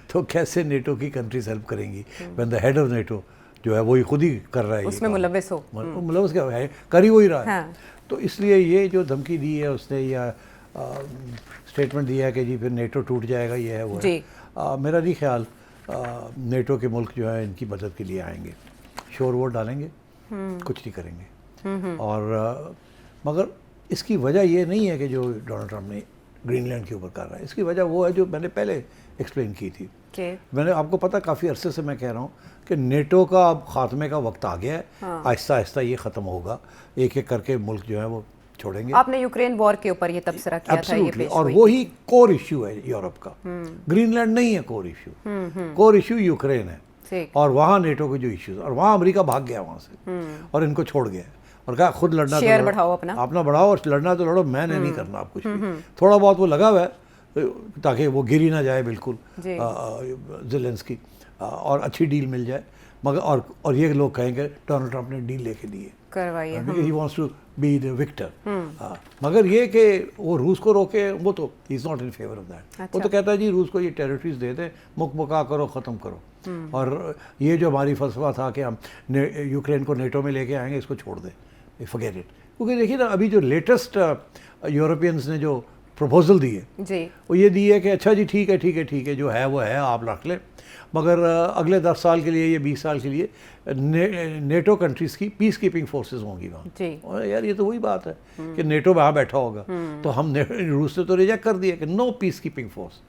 تو کیسے نیٹو کی کنٹریز ہیلپ کریں گی when the head of NATO جو ہے وہی خود ہی کر رہا ہے، اس میں ملوث ہو. ملوث کیا ہے، کر ہی وہی رہا ہے. تو اس لیے یہ جو دھمکی دی ہے اس نے یا اسٹیٹمنٹ دیا ہے کہ جی پھر نیٹو ٹوٹ جائے گا، یہ ہے وہ ہے، میرا نہیں خیال نیٹو کے ملک جو ہے ان کی مدد کے لیے آئیں گے. شور ووٹ ڈالیں گے، کچھ نہیں کریں گے. اور مگر اس کی وجہ یہ نہیں ہے کہ جو ڈونلڈ ٹرمپ نے گرین لینڈ کے اوپر کر رہا ہے، اس کی وجہ وہ ہے جو میں نے پہلے ایکسپلین کی تھی. میں نے آپ کو پتہ کافی عرصے سے میں کہہ رہا ہوں کہ نیٹو کا اب خاتمے کا وقت آ گیا ہے. آہستہ آہستہ یہ ختم ہوگا، ایک ایک کر کے ملک جو ہے وہ چھوڑیں گے. آپ نے یوکرین وار کے اوپر یہ تبصرہ کیا تھا، یہ پیش اور وہی کور ایشو ہے یورپ کا. گرین لینڈ نہیں ہے کور ایشو، کور ایشو یوکرین ہے. اور وہاں نیٹو کے جو ایشوز، اور وہاں امریکہ بھاگ گیا وہاں سے اور ان کو چھوڑ گیا اور کہا خود لڑنا شیئر بڑھاؤ، اپنا بڑھاؤ اور لڑنا تو لڑو، میں نے نہیں کرنا آپ کچھ بھی. تھوڑا بہت وہ لگا ہوا ہے تاکہ وہ گر ہی نہ جائے بالکل زیلنسکی، اور اچھی ڈیل مل جائے. مگر اور یہ لوگ کہیں گے ڈونلڈ ٹرمپ نے ڈیل لے کے دی ہے، کروائی ہے، he wants to be the victor. مگر یہ کہ وہ روس کو روکے، وہ تو he is not in favour of that. وہ تو کہتا ہے جی روس کو یہ ٹیریٹریز دے دیں، مکا کرو، ختم کرو. اور یہ جو ہماری فلسفہ تھا کہ ہم یوکرین کو نیٹو میں لے کے آئیں گے، اس کو چھوڑ دیں، فرگیٹ اٹ. کیونکہ دیکھیے نا ابھی جو لیٹسٹ یورپینس نے جو پروپوزل دی ہے وہ یہ دی ہے کہ اچھا جی ٹھیک ہے جو ہے وہ ہے، آپ رکھ لیں، مگر اگلے 10 سال کے لیے یا 20 سال کے لیے نیٹو کنٹریز کی پیس کیپنگ فورسز ہوں گی وہاں. اور یار یہ تو وہی بات ہے کہ نیٹو وہاں بیٹھا ہوگا، تو ہم روس نے تو ریجیکٹ کر دیا کہ نو پیس کیپنگ فورس.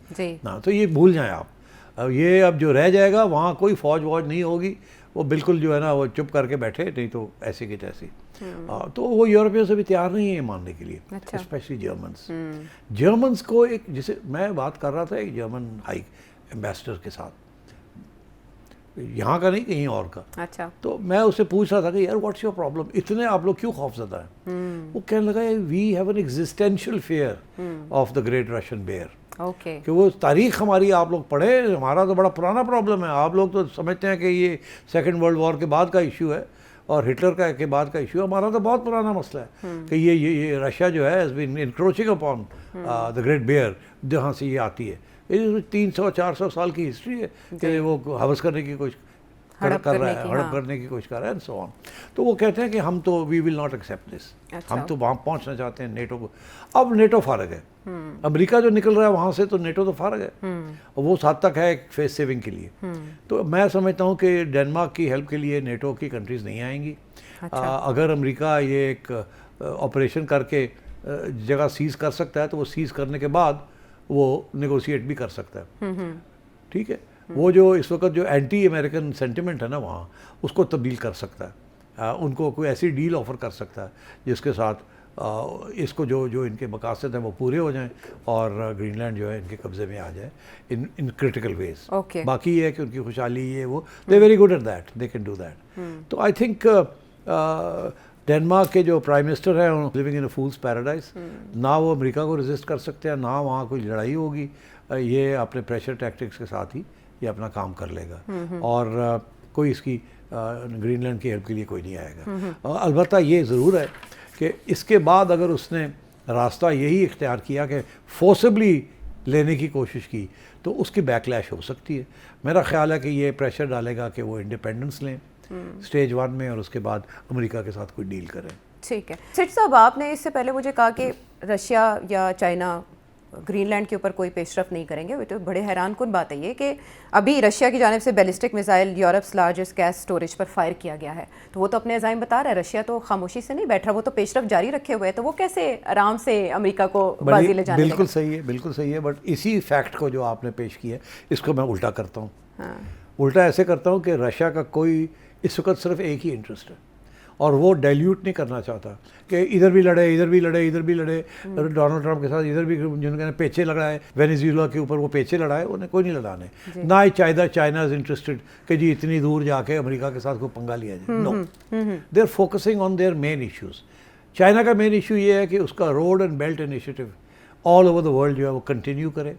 تو یہ بھول جائیں آپ. یہ اب جو رہ جائے گا وہاں کوئی فوج ووج نہیں ہوگی, وہ بالکل جو ہے نا وہ چپ کر کے بیٹھے, نہیں تو ایسی کی تیسی. تو وہ یورپیوں سے بھی تیار نہیں ہے ماننے کے لیے, اسپیشلی جرمنس کو ایک, جسے میں بات کر رہا تھا ایک جرمن ہائی ایمبیسڈر کے ساتھ, یہاں کا نہیں کہیں اور کا, تو میں اس سے پوچھ رہا تھا کہ یار واٹس یور پرابلم, اتنے آپ لوگ کیوں خوف زدہ ہیں؟ وہ کہنے لگا we have an existential fear of the great Russian bear, کہ وہ تاریخ ہماری آپ لوگ پڑھے, ہمارا تو بڑا پرانا پرابلم ہے, آپ لوگ تو سمجھتے ہیں کہ یہ سیکنڈ ورلڈ وار کے بعد کا ایشو ہے اور ہٹلر کا کے بعد کا ایشو ہے, ہمارا تو بہت پرانا مسئلہ ہے کہ یہ رشیا جو ہے has been encroaching upon the great bear, جہاں سے یہ آتی ہے. 300-400 سال کی ہسٹری ہے کہ وہ حوث کرنے کی کوشش کر رہا ہے, ہڑپ کرنے کی کوشش کر رہا ہے, and so on. تو وہ کہتے ہیں کہ ہم تو وی ول ناٹ ایکسیپٹ دس, ہم تو وہاں پہنچنا چاہتے ہیں نیٹو کو. اب نیٹو فارغ ہے, امریکہ جو نکل رہا ہے وہاں سے, تو نیٹو تو فارغ ہے, وہ اس حد تک ہے ایک فیس سیونگ کے لیے. تو میں سمجھتا ہوں کہ ڈینمارک کی ہیلپ کے لیے نیٹو کی کنٹریز نہیں آئیں گی. اگر امریکہ یہ ایک آپریشن کر کے جگہ سیز کر سکتا ہے تو وہ سیز کرنے کے بعد وہ نیگوشیٹ بھی کر سکتا ہے, ٹھیک ہے. وہ جو اس وقت جو اینٹی امریکن سینٹیمنٹ ہے نا وہاں, اس کو تبدیل کر سکتا ہے, ان کو کوئی ایسی ڈیل آفر کر سکتا ہے جس کے ساتھ اس کو جو ان کے مقاصد ہیں وہ پورے ہو جائیں اور گرین لینڈ جو ہے ان کے قبضے میں آ جائے ان کرٹیکل ویز. باقی یہ ہے کہ ان کی خوشحالی یہ وہ they very good at that, they can do that. تو آئی تھنک ڈینمارک کے جو پرائم منسٹر ہیں living in a fool's paradise, نہ وہ امریکہ کو ریزسٹ کر سکتے ہیں, نہ وہاں کوئی لڑائی ہوگی, یہ اپنے پریشر ٹیکٹکس کے ساتھ ہی یہ اپنا کام کر لے گا, اور کوئی اس کی گرین لینڈ کی ہیلپ کے لیے کوئی نہیں آئے گا. البتہ یہ ضرور ہے کہ اس کے بعد اگر اس نے راستہ یہی اختیار کیا کہ فورسبلی لینے کی کوشش کی تو اس کی بیک لیش ہو سکتی ہے. میرا خیال ہے کہ یہ پریشر ڈالے گا کہ وہ انڈیپینڈنس لیں سٹیج 1 میں, اور اس کے بعد امریکہ کے ساتھ کوئی ڈیل کریں. ٹھیک ہے. سیٹ صاحب, آپ نے اس سے پہلے مجھے کہا کہ رشیا یا چائنا گرین لینڈ کے اوپر کوئی پیش رفت نہیں کریں گے. وہ تو بڑے حیران کن بات ہے یہ کہ ابھی رشیا کی جانب سے ballistic missile Europe's largest gas storage پر فائر کیا گیا ہے, تو وہ تو اپنے عزائم بتا رہا ہے, رشیا تو خاموشی سے نہیں بیٹھ رہا, وہ تو پیش رفت جاری رکھے ہوئے ہے, تو وہ کیسے آرام سے امریکہ کو بازی لے جانے بالکل صحیح ہے, بالکل صحیح ہے. بٹ اسی فیکٹ کو جو آپ نے پیش کیا ہے اس کو میں الٹا کرتا ہوں. الٹا ایسے کرتا ہوں کہ رشیا کا کوئی اس وقت صرف ایک ہی انٹرسٹ ہے, اور وہ ڈائلیوٹ نہیں کرنا چاہتا کہ ادھر بھی لڑے ادھر بھی لڑے ادھر بھی لڑے. ڈونلڈ ٹرمپ کے ساتھ ادھر بھی جن نے پیچھے لڑائے, وینیزویلا کے اوپر وہ پیچھے لڑائے, انہیں کوئی نہیں لڑانے. نہ ہی چائنا از انٹرسٹڈ کہ جی اتنی دور جا کے امریکہ کے ساتھ کوئی پنگا لیا جائے. No, they are focusing on their main issues. China کا مین ایشو یہ ہے کہ اس کا road and belt initiative all over the world جو ہے وہ کنٹینیو کرے,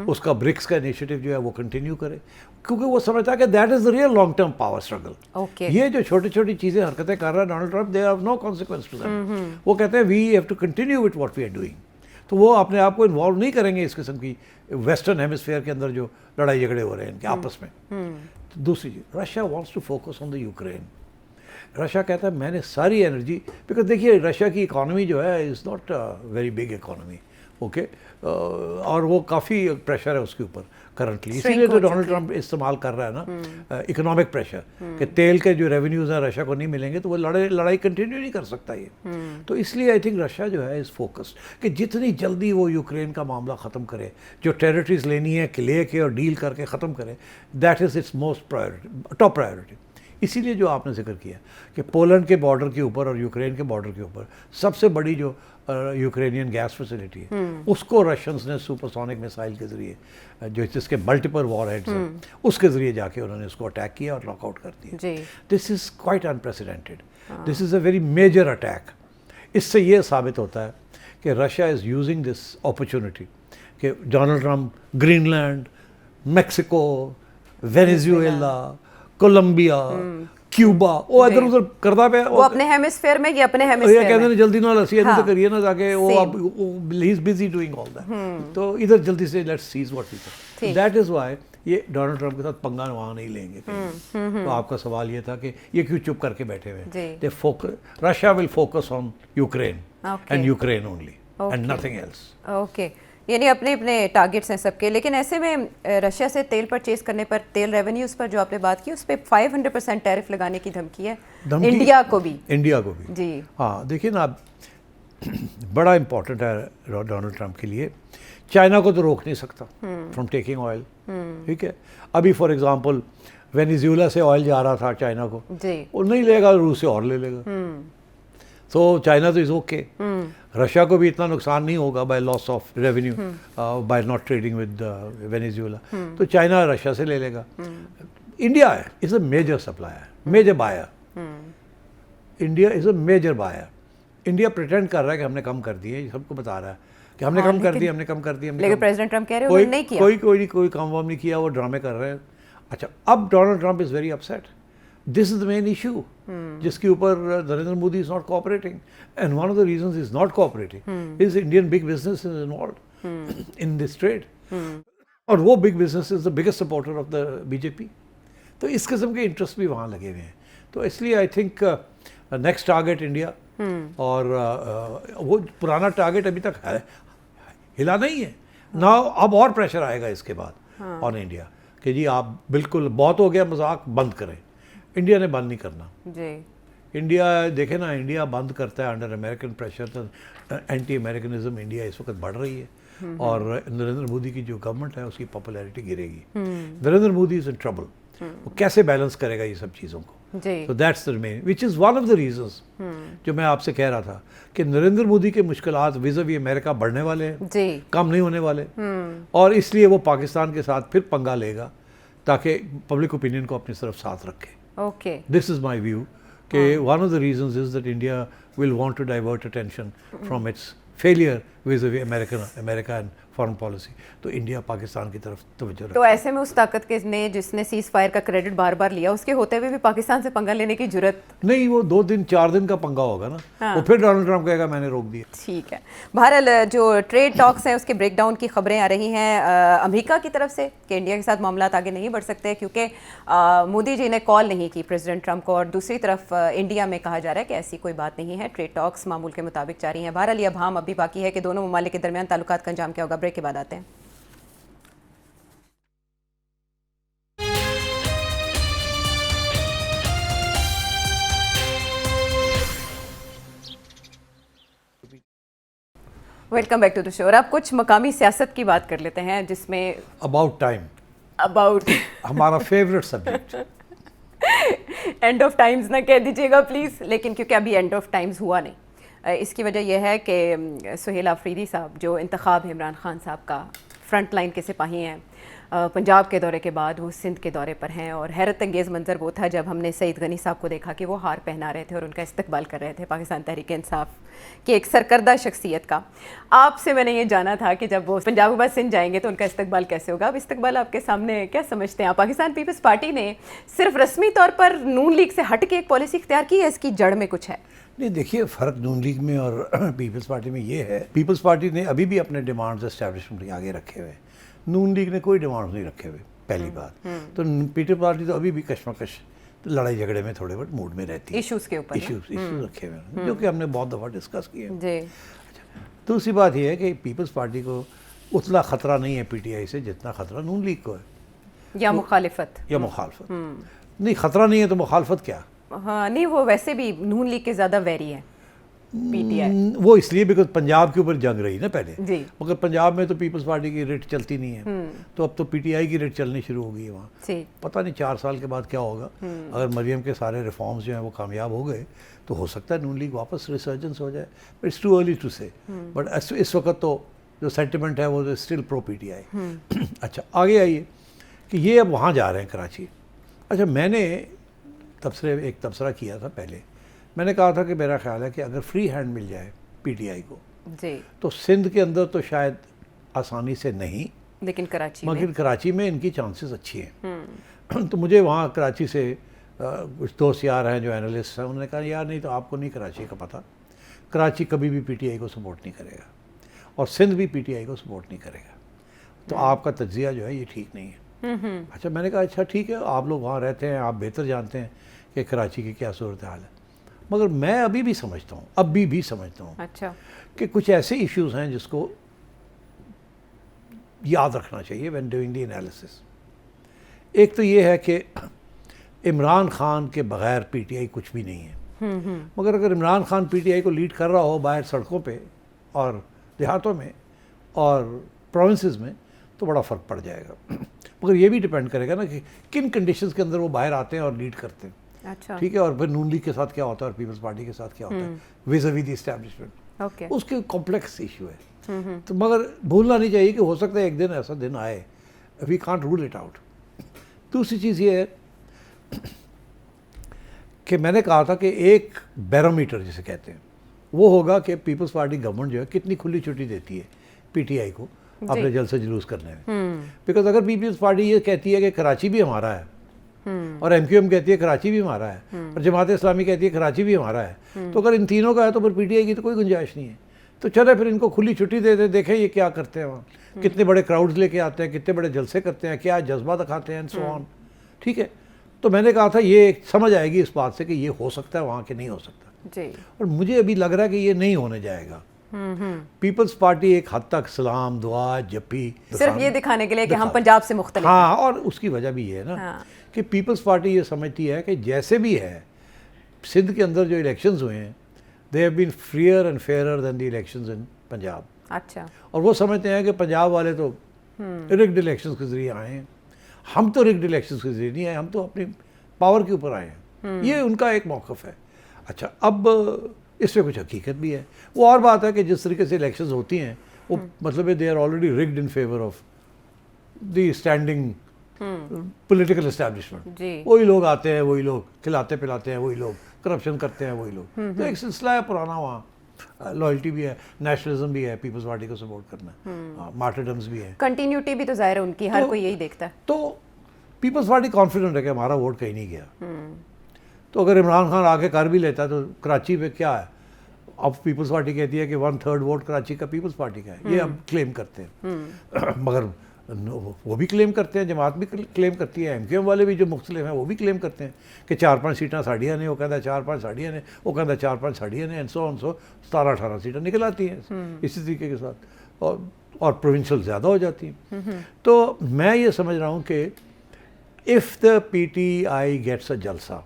اس کا برکس کا انیشیٹو جو ہے وہ کنٹینیو کرے, کیونکہ وہ سمجھتا ہے کہ that is the real long term power struggle. یہ جو چھوٹی چھوٹی چیزیں حرکتیں کر رہا ہے Donald Trump, they have no consequence to them. وہ کہتے ہیں we have to continue with what we are doing. تو وہ اپنے آپ کو انوالو نہیں کریں گے اس قسم کی ویسٹرن ہیمسفیئر کے اندر جو لڑائی جھگڑے ہو رہے ہیں ان کے آپس میں. دوسری چیز, Russia wants to focus on the Ukraine. Russia کہتا ہے میں نے ساری انرجی, بیکاز دیکھیے رشیا کی اکانومی جو ہے is not very big economy, okay, اور وہ کافی پریشر ہے اس کے اوپر کرنٹلی, اسی لیے تو ڈونلڈ ٹرمپ استعمال کر رہا ہے نا اکنامک پریشر, کہ تیل کے جو ریونیوز ہیں رشیا کو نہیں ملیں گے تو وہ لڑائی کنٹینیو نہیں کر سکتا یہ. تو اس لیے آئی تھنک رشیا جو ہے از فوکسڈ کہ جتنی جلدی وہ یوکرین کا معاملہ ختم کرے, جو ٹیریٹریز لینی ہے کہ لے کے اور ڈیل کر کے ختم کرے, that is its most priority, top priority. اسی لیے جو آپ نے ذکر کیا کہ پولینڈ کے بارڈر کے اوپر اور یوکرین کے بارڈر کے اوپر سب سے بڑی جو یوکرینین گیس فیسلٹی ہے اس کو رشینز نے سپر سونک میسائل کے ذریعے, جو جس کے ملٹیپل وار ہیڈز ہیں, اس کے ذریعے جا کے انہوں نے اس کو اٹیک کیا اور لاک آؤٹ کر دیا. This is quite unprecedented, this is a very major attack. اس سے یہ ثابت ہوتا ہے کہ Russia is using this opportunity کہ Donald Trump Greenland, Mexico, Venezuela, Colombia, Cuba, وہ ادھر ادھر کرتا پیا, وہ اپنے ہیمسفیئر میں, یہ اپنے ہیمسفیئر میں, کہتے ہیں جلدی نہ لسی تو کریے نا تاکہ وہ he is busy doing all that, تو ادھر جلدی سے let's seize what we can. That is why یہ ڈونلڈ ٹرمپ کے ساتھ پنگا وہاں نہیں لیں گے. تو آپ کا سوال یہ تھا کہ یہ کیوں چپ کر کے بیٹھے ہوئے. Russia will focus on Ukraine and Ukraine only and nothing else. Okay, یعنی اپنے اپنے ٹارگیٹس ہیں سب کے. لیکن ایسے میں رشیا سے تیل پرچیز کرنے پر, تیل ریونیوز پر جو آپ نے بات کی, اس پہ 500% ٹیرف لگانے کی دھمکی ہے انڈیا کو بھی. جی ہاں, دیکھیے نا بڑا امپورٹنٹ ہے ڈونلڈ ٹرمپ کے لیے چائنا کو تو روک نہیں سکتا فرام ٹیکنگ آئل. ٹھیک ہے, ابھی فار ایگزامپل وینیزویلا سے آئل جا رہا تھا چائنا کو, وہ نہیں لے گا, روس سے اور لے لے گا. تو چائنا تو از اوکے. رشیا کو بھی اتنا نقصان نہیں ہوگا by loss of revenue by not trading with Venezuela, تو چائنا رشیا سے لے لے گا. India is a major supplier, major buyer. India is a major buyer. India pretend کر رہا ہے کہ ہم نے کم کر دیے, سب کو بتا رہا ہے کہ ہم نے کم کر دی, ہم نے کم کر دی. لیکن پریزیڈنٹ ٹرمپ کہہ رہے ہیں انہوں نے نہیں کیا, کوئی کام وام نہیں کیا, وہ ڈرامے کر رہے ہیں. اچھا, اب Donald Trump is very upset. This is the main issue جس کے اوپر Narendra Modi is not cooperating, and one of the reasons is not cooperating is Indian big business is involved in this trade, اور وہ big business is the biggest supporter of the B J P. تو اس قسم کے interest بھی وہاں لگے ہوئے ہیں. تو اس لیے I think next target India, اور وہ پرانا ٹارگیٹ ابھی تک ہلا نہیں ہے نا. اب اور پریشر آئے گا اس کے بعد آن انڈیا کہ جی آپ بالکل بہت ہو گیا مذاق, بند کریں. انڈیا نے بند نہیں کرنا. جی انڈیا دیکھیں نا, انڈیا بند کرتا ہے under American pressure. Anti Americanism India اس وقت بڑھ رہی ہے, اور نریندر مودی کی جو گورنمنٹ ہے اس کی پاپولیرٹی گرے گی. نریندر مودی از ان ٹربل. وہ کیسے بیلنس کرے گا یہ سب چیزوں کو؟ تو that's the main which is one of the reasons جو میں آپ سے کہہ رہا تھا کہ نریندر مودی کے مشکلات ویزا امریکہ بڑھنے والے ہیں, کم نہیں ہونے والے, اور اس لیے وہ پاکستان کے ساتھ پھر پنگا لے گا تاکہ پبلک اوپینین کو اپنی طرف ساتھ رکھے. Okay, this is my view کہ one of the reasons is that India will want to divert attention from its failure vis a vis امریکہ اینڈ فارن پالیسی. تو انڈیا پاکستان کی طرف توجہ رکھے. تو ایسے میں اس طاقت کے نے جس نے سیز فائر کا کریڈٹ بار بار لیا, اس کے ہوتے ہوئے بھی پاکستان سے پنگا لینے کی جرت نہیں. وہ 2 دن 4 دن کا پنگا ہوگا نا, وہ پھر ڈونلڈ ٹرمپ کہے گا میں نے روک دیا. ٹھیک ہے. بہرحال جو ٹریڈ ٹاکس ہیں اس کے بریک ڈاؤن کی خبریں آ رہی ہیں امریکہ کی طرف سے کہ انڈیا کے ساتھ معاملات آگے نہیں بڑھ سکتے کیونکہ مودی جی نے کال نہیں کی پریزیڈنٹ ٹرمپ کو, اور دوسری طرف انڈیا میں کہا جا رہا ہے کہ ایسی کوئی بات نہیں ہے, ٹریڈ ٹاکس معمول کے مطابق جاری ہیں. بہرحال یہ ابہام ابھی باقی ہے کہ دونوں ممالک کے درمیان تعلقات کا انجام کیا ہوگا. بریک کے بعد آتے ہیں. ویلکم بیک ٹو دا شو. اور آپ کچھ مقامی سیاست کی بات کر لیتے ہیں جس میں اباؤٹ ٹائم, اباؤٹ ہمارا favourite subject. And of Times نہ کہہ دیجیے گا پلیز, لیکن کیونکہ ابھی اینڈ آف ٹائمز ہوا نہیں. اس کی وجہ یہ ہے کہ سہیل آفریدی صاحب جو انتخاب عمران خان صاحب کا فرنٹ لائن کے سپاہی ہیں, پنجاب کے دورے کے بعد وہ سندھ کے دورے پر ہیں, اور حیرت انگیز منظر وہ تھا جب ہم نے سعید غنی صاحب کو دیکھا کہ وہ ہار پہنا رہے تھے اور ان کا استقبال کر رہے تھے پاکستان تحریک انصاف کی ایک سرکردہ شخصیت کا. آپ سے میں نے یہ جانا تھا کہ جب وہ پنجاب کے بعد سندھ جائیں گے تو ان کا استقبال کیسے ہوگا. اب استقبال آپ کے سامنے کیا سمجھتے ہیں؟ پاکستان پیپلز پارٹی نے صرف رسمی طور پر نون لیگ سے ہٹ کے ایک پالیسی اختیار کی ہے, اس کی جڑ میں کچھ ہے؟ نہیں دیکھیے, فرق نون لیگ میں اور پیپلز پارٹی میں یہ ہے, پیپلز پارٹی نے ابھی بھی اپنے ڈیمانڈز اسٹیبلشمنٹ کے آگے رکھے ہوئے, نون لیگ نے کوئی ڈیمانڈز نہیں رکھے ہوئے. پہلی بات تو پیپلز پارٹی تو ابھی بھی کشمکش لڑائی جھگڑے میں تھوڑے بہت موڈ میں رہتی ہے, ایشوز کے اوپر ایشوز رکھے ہوئے ہیں جو کہ ہم نے بہت دفعہ ڈسکس کیے. جی. دوسری بات یہ ہے کہ پیپلز پارٹی کو اتنا خطرہ نہیں ہے پی ٹی آئی سے جتنا خطرہ نون لیگ کو ہے, یا مخالفت. نہیں خطرہ نہیں ہے تو مخالفت کیا؟ ہاں نہیں, وہ ویسے بھی نون لیگ کے زیادہ ویری ہیں پی ٹی آئی. وہ اس لیے بیکاز پنجاب کے اوپر جنگ رہی نا پہلے, جی, مگر پنجاب میں تو پیپلز پارٹی کی ریٹ چلتی نہیں ہے, تو اب تو پی ٹی آئی کی ریٹ چلنی شروع ہو گئی ہے وہاں. پتہ نہیں 4 سال کے بعد کیا ہوگا. اگر مریم کے سارے ریفارمز جو ہیں وہ کامیاب ہو گئے تو ہو سکتا ہے نون لیگ واپس ریسرجنس ہو جائے, but it's too early to say. بٹ اس وقت تو جو سینٹیمنٹ ہے وہ still pro P T I. اچھا آگے آئیے کہ یہ اب وہاں جا رہے ہیں کراچی. اچھا میں نے ایک تبصرہ کیا تھا پہلے, میں نے کہا تھا کہ میرا خیال ہے کہ اگر فری ہینڈ مل جائے پی ٹی آئی کو تو سندھ کے اندر تو شاید آسانی سے نہیں, لیکن کراچی میں ان کی چانسز اچھی ہیں. تو مجھے وہاں کراچی سے کچھ دوست یار ہیں جو اینالسٹ ہیں, انہوں نے کہا یار نہیں تو آپ کو نہیں کراچی کا پتہ, کراچی کبھی بھی پی ٹی آئی کو سپورٹ نہیں کرے گا اور سندھ بھی پی ٹی آئی کو سپورٹ نہیں کرے گا, تو آپ کا تجزیہ جو ہے یہ ٹھیک نہیں ہے. اچھا میں نے کہا اچھا ٹھیک ہے, آپ لوگ وہاں رہتے ہیں, آپ بہتر جانتے ہیں کہ کراچی کی کیا صورتحال ہے, مگر میں ابھی بھی سمجھتا ہوں اچھا کہ کچھ ایسے ایشوز ہیں جس کو یاد رکھنا چاہیے وین ڈوئنگ دی انالیسس. ایک تو یہ ہے کہ عمران خان کے بغیر پی ٹی آئی کچھ بھی نہیں ہے, مگر اگر Imran Khan P T I کو لیڈ کر رہا ہو باہر سڑکوں پہ اور دیہاتوں میں اور پروونسز میں تو بڑا فرق پڑ جائے گا. مگر یہ بھی ڈپینڈ کرے گا نا کہ کن کنڈیشنز کے اندر وہ باہر آتے ہیں اور لیڈ کرتے ہیں. اچھا ٹھیک ہے. اور پھر نون لیگ کے ساتھ کیا ہوتا ہے اور پیپلز پارٹی کے ساتھ کیا ہوتا ہے ویز اوی دی اسٹیبلشمنٹ, اوکے اس کے کمپلیکس ایشو ہے. تو مگر بھولنا نہیں چاہیے کہ ہو سکتا ہے ایک دن ایسا دن آئے, we can't rule it out. دوسری چیز یہ ہے کہ میں نے کہا تھا کہ ایک بیرومیٹر جسے کہتے ہیں وہ ہوگا کہ پیپلز پارٹی گورنمنٹ جو ہے کتنی کھلی چھٹی دیتی ہے پی ٹی آئی کو اپنے جلسے جلوس کرنے میں. بیکاز اگر پیپلز پارٹی یہ کہتی ہے کہ کراچی بھی ہمارا ہے اور ایم کیو ایم کہتی ہے کراچی بھی ہمارا ہے اور جماعت اسلامی کہتی ہے کراچی بھی ہمارا ہے, تو اگر ان تینوں کا ہے تو پھر پی ٹی آئی کی تو کوئی گنجائش نہیں ہے. تو چلے پھر ان کو کھلی چھٹی دے دیں, دیکھیں یہ کیا کرتے ہیں وہاں, کتنے بڑے کراؤڈز لے کے آتے ہیں, کتنے بڑے جلسے کرتے ہیں, کیا جذبہ دکھاتے ہیں, سو آن. ٹھیک ہے. تو میں نے کہا تھا یہ سمجھ آئے گی اس بات سے کہ یہ ہو سکتا ہے وہاں کے نہیں ہو سکتا. جی. اور مجھے ابھی لگ رہا ہے کہ یہ نہیں ہونے جائے گا. پیپلز پارٹی ایک حد تک سلام دعا جپی صرف یہ دکھانے کے لیے کہ ہم پنجاب سے مختلف. ہاں, اور اس کی وجہ بھی یہ ہے نا کہ پیپلز پارٹی یہ سمجھتی ہے کہ جیسے بھی ہے سندھ کے اندر جو الیکشنز ہوئے ہیں they have been freer and fairer than the elections in Punjab. اچھا. اور وہ سمجھتے ہیں کہ پنجاب والے تو رگڈ الیکشنز کے ذریعے آئے ہیں, ہم تو رگڈ الیکشنز کے ذریعے نہیں آئے, ہم تو اپنی پاور کے اوپر آئے ہیں. یہ ان کا ایک موقف ہے. اچھا, اب اس میں کچھ حقیقت بھی ہے. وہ اور بات ہے کہ جس طریقے سے الیکشنز ہوتی ہیں وہ مطلب ہے they are already rigged in favour of the standing political establishment. وہی لوگ آتے ہیں, وہی لوگ کھلاتے پلاتے ہیں, وہی لوگ کرپشن کرتے ہیں, وہی لوگ. تو ایک سلسلہ ہے پرانا وہاں, لائلٹی بھی ہے, نیشنلزم بھی ہے, پیپلز پارٹی کو سپورٹ کرنا, مارٹرڈمز بھی ہے, کنٹینیوٹی بھی تو ظاہر ہے ان کی, ہر کوئی یہی دیکھتا ہے. تو پیپلز پارٹی کانفیڈنٹ ہے کہ ہمارا ووٹ کہیں نہیں گیا. تو اگر عمران خان آگے کر بھی لیتا ہے تو کراچی پہ کیا ہے, اب پیپلز پارٹی کہتی ہے کہ 1/3 ووٹ کراچی کا پیپلز پارٹی کا ہے, یہ اب کلیم کرتے ہیں. مگر وہ بھی کلیم کرتے ہیں, جماعت بھی کلیم کرتی ہے, ایم کیو ایم والے بھی جو مختلف ہیں وہ بھی کلیم کرتے ہیں کہ 4-5 سیٹاں ساڑیاں نے, وہ کہتا ہے 4-5 ساڑیاں نے, وہ کہتا ہے 4-5 ساڑیاں نے, اینڈ سو 17-18 سیٹیں نکل آتی ہیں اسی طریقے کے ساتھ, اور پروونشل زیادہ ہو جاتی ہیں. تو میں یہ سمجھ رہا ہوں کہ if the PTI gets a جلسہ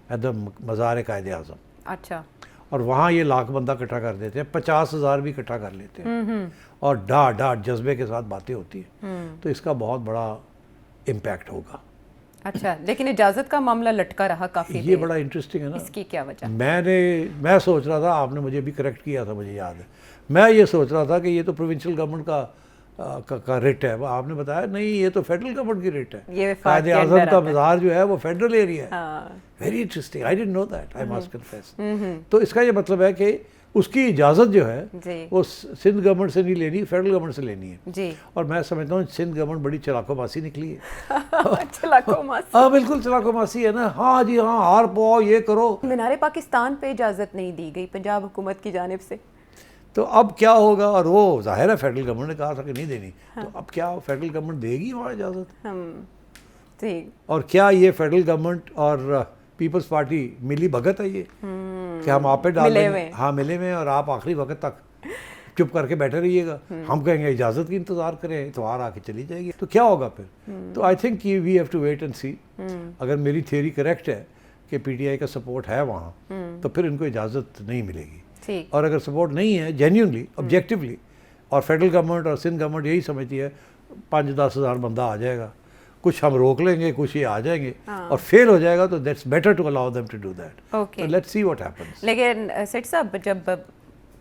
at the مزار قائد اعظم, اچھا, اور وہاں یہ لاکھ بندہ اکٹھا کر دیتے ہیں, 50,000 بھی اکٹھا کر لیتے ہیں, اور ڈاٹ جذبے کے ساتھ باتیں ہوتی ہیں, تو اس کا بہت بڑا امپیکٹ ہوگا. اچھا, لیکن اجازت کا معاملہ لٹکا رہا کافی. یہ بڑا انٹرسٹنگ ہے نا. اس کی کیا وجہ؟ میں سوچ رہا تھا, آپ نے مجھے بھی کریکٹ کیا تھا, مجھے یاد ہے, میں یہ سوچ رہا تھا کہ یہ تو پروونشل گورنمنٹ کا ریٹ ہے. آپ نے بتایا نہیں, یہ تو فیڈرل گورنمنٹ کی ریٹ ہے. قائد اعظم کا مزار جو ہے وہ فیڈرل ایریا ہے. Very interesting, I didn't know that, I must confess. تو اس کا یہ مطلب ہے کہ اس کی اجازت جو ہے وہ سندھ گورنمنٹ سے نہیں لینی, فیڈرل گورنمنٹ سے لینی ہے. اور میں سمجھتا ہوں سندھ گورنمنٹ بڑی چلاکو ماسی نکلی ہے. ہاں بالکل چلاکو ماسی ہے نا. ہاں جی ہاں, ہار پاؤ, یہ کرو. مینار پاکستان پہ اجازت نہیں دی گئی پنجاب حکومت کی جانب سے, تو اب کیا ہوگا؟ اور وہ ظاہر ہے فیڈرل گورنمنٹ نے کہا تھا کہ نہیں دینی, تو اب کیا فیڈرل گورنمنٹ دے گی وہاں اجازت؟ اور کیا یہ فیڈرل گورنمنٹ اور پیپلز پارٹی ملی بھگت ہے یہ کہ ہم آپ پہ ڈال دیں گے؟ ہاں ملے ہوئے, اور آپ آخری وقت تک چپ کر کے بیٹھے رہیے گا. ہم کہیں گے اجازت کی انتظار کریں, اتوار آ کے چلی جائے گی, تو کیا ہوگا پھر؟ تو I think we have to wait and see. اگر میری تھیوری کریکٹ ہے کہ پی ٹی آئی کا سپورٹ ہے وہاں, تو پھر ان کو اجازت نہیں ملے گی. اور اگر سپورٹ نہیں ہے جینیونلی, آبجیکٹیولی, اور فیڈرل گورنمنٹ اور سندھ گورنمنٹ یہی سمجھتی ہے 5-10 ہزار بندہ آ جائے گا, کچھ ہم روک لیں گے, کچھ یہ آ جائیں گے, اور فیل ہو جائے گا, تو that's better to allow them to do that. Let's see what happens. لیکن سیٹ صاحب, جب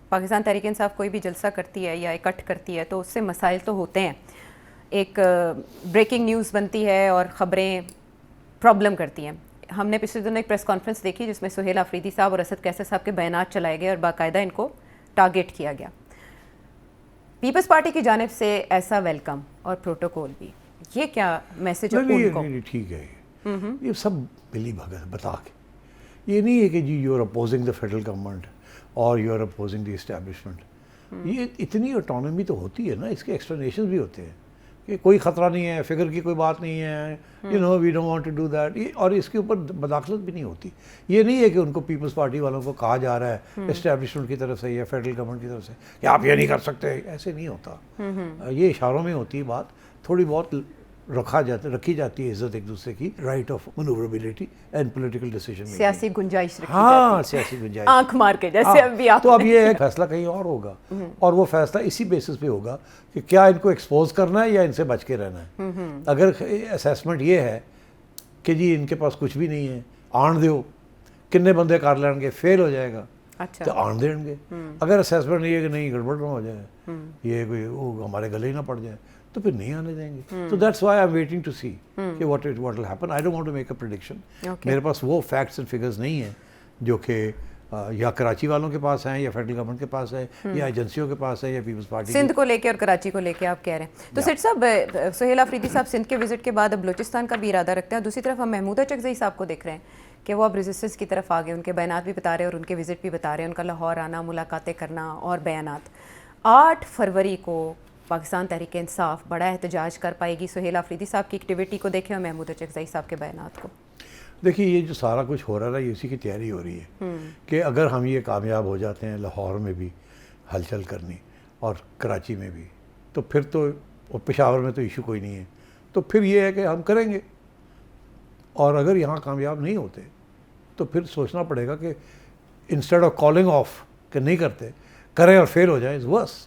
پاکستان تحریک انصاف کوئی بھی جلسہ کرتی ہے یا اکٹھ کرتی ہے تو اس سے مسائل تو ہوتے ہیں. ایک بریکنگ نیوز بنتی ہے اور خبریں پرابلم کرتی ہیں. ہم نے پچھلے دنوں ایک پریس کانفرنس دیکھی جس میں سہیل آفریدی صاحب اور اسد کیسر صاحب کے بیانات چلائے گئے اور باقاعدہ ان کو ٹارگیٹ کیا گیا. پیپلز پارٹی کی جانب سے ایسا ویلکم اور پروٹوکول بھی, یہ کیا میسج ہے ان کو؟ ٹھیک ہے, یہ سب ملی بھگت بتا کے, یہ نہیں ہے کہ جی you are opposing the federal government اور you are opposing the establishment. یہ اتنی اٹانومی تو ہوتی ہے نا, اس کے ایکسپلینیشن بھی ہوتے ہیں کہ کوئی خطرہ نہیں ہے, فکر کی کوئی بات نہیں ہے, you know we don't want to do that. اور اس کے اوپر مداخلت بھی نہیں ہوتی. یہ نہیں ہے کہ ان کو پیپلز پارٹی والوں کو کہا جا رہا ہے اسٹیبلشمنٹ کی طرف سے یا فیڈرل گورنمنٹ کی طرف سے کہ آپ یہ نہیں کر سکتے, ایسے نہیں ہوتا. یہ اشاروں میں ہوتی ہے بات, تھوڑی بہت رکھی جاتی ہے عزت ایک دوسرے کی, right of manoeuvrability and political decision making, سیاسی گنجائش رکھی ہاں جاتی سیاسی ہے, گنجائش, آنکھ مار کے جیسے ابھی آپ تو اب یہ ہے فیصلہ کہیں اور ہوگا, اور وہ فیصلہ اسی بیسس پہ ہوگا کہ کیا ان کو ایکسپوز کرنا ہے یا ان سے بچ کے رہنا ہے. اگر اسیسمنٹ یہ ہے کہ جی ان کے پاس کچھ بھی نہیں ہے, آن دیو, کتنے بندے کر لیں گے, فیل ہو جائے گا اچھا تو آن دیں گے. اگر اسیسمنٹ یہ ہے کہ نہیں گڑبڑ نہ ہو جائے, یہ کوئی وہ ہمارے گلے ہی نہ پڑ جائے, تو پھر نہیں آنے دیں گے. تو that's why I am waiting to see کہ what will happen. I don't want to make a prediction. میرے پاس وہ فیکٹس اینڈ فگرز نہیں ہیں جو کہ یا کراچی والوں کے پاس ہیں یا فیڈرل گورنمنٹ کے پاس ہے یا ایجنسیوں کے پاس ہے یا پیپلز پارٹی سندھ کو لے کے اور کراچی کو لے کے آپ کہہ رہے ہیں. تو سیٹ صاحب, سہیل آفریدی صاحب سندھ کے وزٹ کے بعد اب بلوچستان کا بھی ارادہ رکھتے ہیں. دوسری طرف ہم محمودہ چکزئی صاحب کو دیکھ رہے ہیں کہ وہ اب ریزسٹنس کی طرف آگے, ان کے بیانات بھی بتا رہے ہیں اور ان کے وزٹ بھی بتا رہے ہیں, ان کا لاہور آنا, ملاقاتیں کرنا اور بیانات. 8 فروری کو پاکستان تحریک انصاف بڑا احتجاج کر پائے گی. سہیل آفریدی صاحب کی ایکٹیویٹی کو دیکھیں اور محمودہ چکزئی صاحب کے بیانات کو. دیکھیے یہ جو سارا کچھ ہو رہا ہے یہ اسی کی تیاری ہو رہی ہے کہ اگر ہم یہ کامیاب ہو جاتے ہیں لاہور میں بھی ہلچل کرنی اور کراچی میں بھی, تو پھر تو, اور پشاور میں تو ایشو کوئی نہیں ہے, تو پھر یہ ہے کہ ہم کریں گے. اور اگر یہاں کامیاب نہیں ہوتے تو پھر سوچنا پڑے گا کہ انسٹیڈ آف کالنگ آف کہ نہیں کرتے, کریں اور فیل ہو جائیں, از ورس.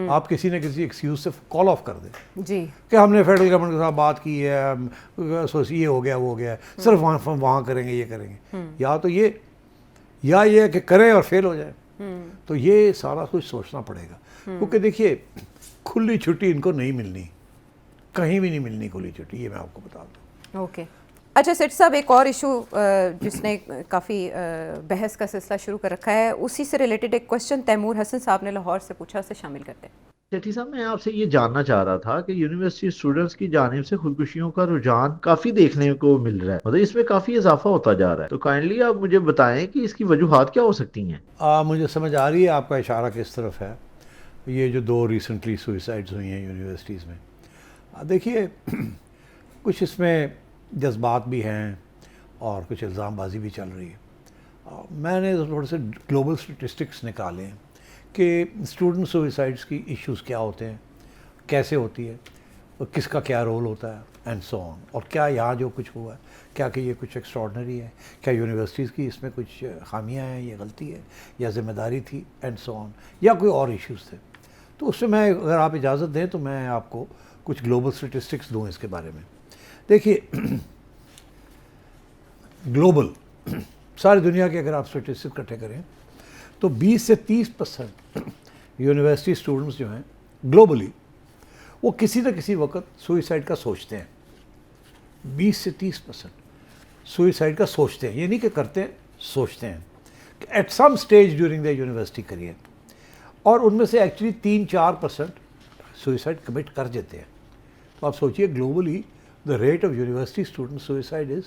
آپ کسی نہ کسی ایکسکیوز سے کال آف کر دیں جی کہ ہم نے فیڈرل گورنمنٹ کے ساتھ بات کی ہے, یہ ہو گیا وہ ہو گیا, صرف وہاں کریں گے, یہ کریں گے. یا تو یہ کہ کریں اور فیل ہو جائے. تو یہ سارا کچھ سوچنا پڑے گا, کیونکہ دیکھیے کھلی چھٹی ان کو نہیں ملنی, کہیں بھی نہیں ملنی کھلی چھٹی, یہ میں آپ کو بتا دوں. اوکے. اچھا سیٹ صاحب, ایک اور ایشو جس نے کافی بحث کا سلسلہ شروع کر رکھا ہے, اسی سے ریلیٹڈ ایک کوشچن تیمور حسن صاحب نے لاہور سے پوچھا, اسے شامل کرتے ہیں. سیٹھی صاحب, میں آپ سے یہ جاننا چاہ رہا تھا کہ یونیورسٹی اسٹوڈنٹس کی جانب سے خودکشیوں کا رجحان کافی دیکھنے کو مل رہا ہے, مطلب اس میں کافی اضافہ ہوتا جا رہا ہے, تو کائنڈلی آپ مجھے بتائیں کہ اس کی وجوہات کیا ہو سکتی ہیں. مجھے سمجھ آ رہی ہے آپ کا اشارہ کس طرف ہے. یہ جو 2 ریسنٹلی سوئسائڈز ہوئی ہیں یونیورسٹیز میں, دیکھیے کچھ اس میں جذبات بھی ہیں اور کچھ الزام بازی بھی چل رہی ہے. میں نے تھوڑے سے گلوبل اسٹیٹسٹکس نکالے ہیں کہ اسٹوڈنٹ سوئسائڈس کی ایشوز کیا ہوتے ہیں, کیسے ہوتی ہے, اور کس کا کیا رول ہوتا ہے, اینڈ سو آن. اور کیا یہاں جو کچھ ہوا ہے کیا کہ یہ کچھ ایکسٹراڈنری ہے, کیا یونیورسٹیز کی اس میں کچھ خامیاں ہیں, یہ غلطی ہے یا ذمہ داری تھی, اینڈ سو آن, یا کوئی اور ایشوز تھے. تو اس میں اگر آپ اجازت دیں تو میں آپ کو کچھ گلوبل اسٹیٹسٹکس دوں اس کے بارے میں. دیکھیے گلوبل ساری دنیا کے اگر آپ اسٹیٹسٹکس اکٹھے کریں تو 20 سے 30% یونیورسٹی اسٹوڈنٹس جو ہیں گلوبلی وہ کسی نہ کسی وقت سوئسائڈ کا سوچتے ہیں. 20 سے 30% سوئسائڈ کا سوچتے ہیں, یہ نہیں کہ کرتے ہیں, سوچتے ہیں at some stage during the university career. اور ان میں سے ایکچولی 3-4% سوئسائڈ کمٹ کر دیتے ہیں. تو آپ سوچئے globally the rate of university student suicide is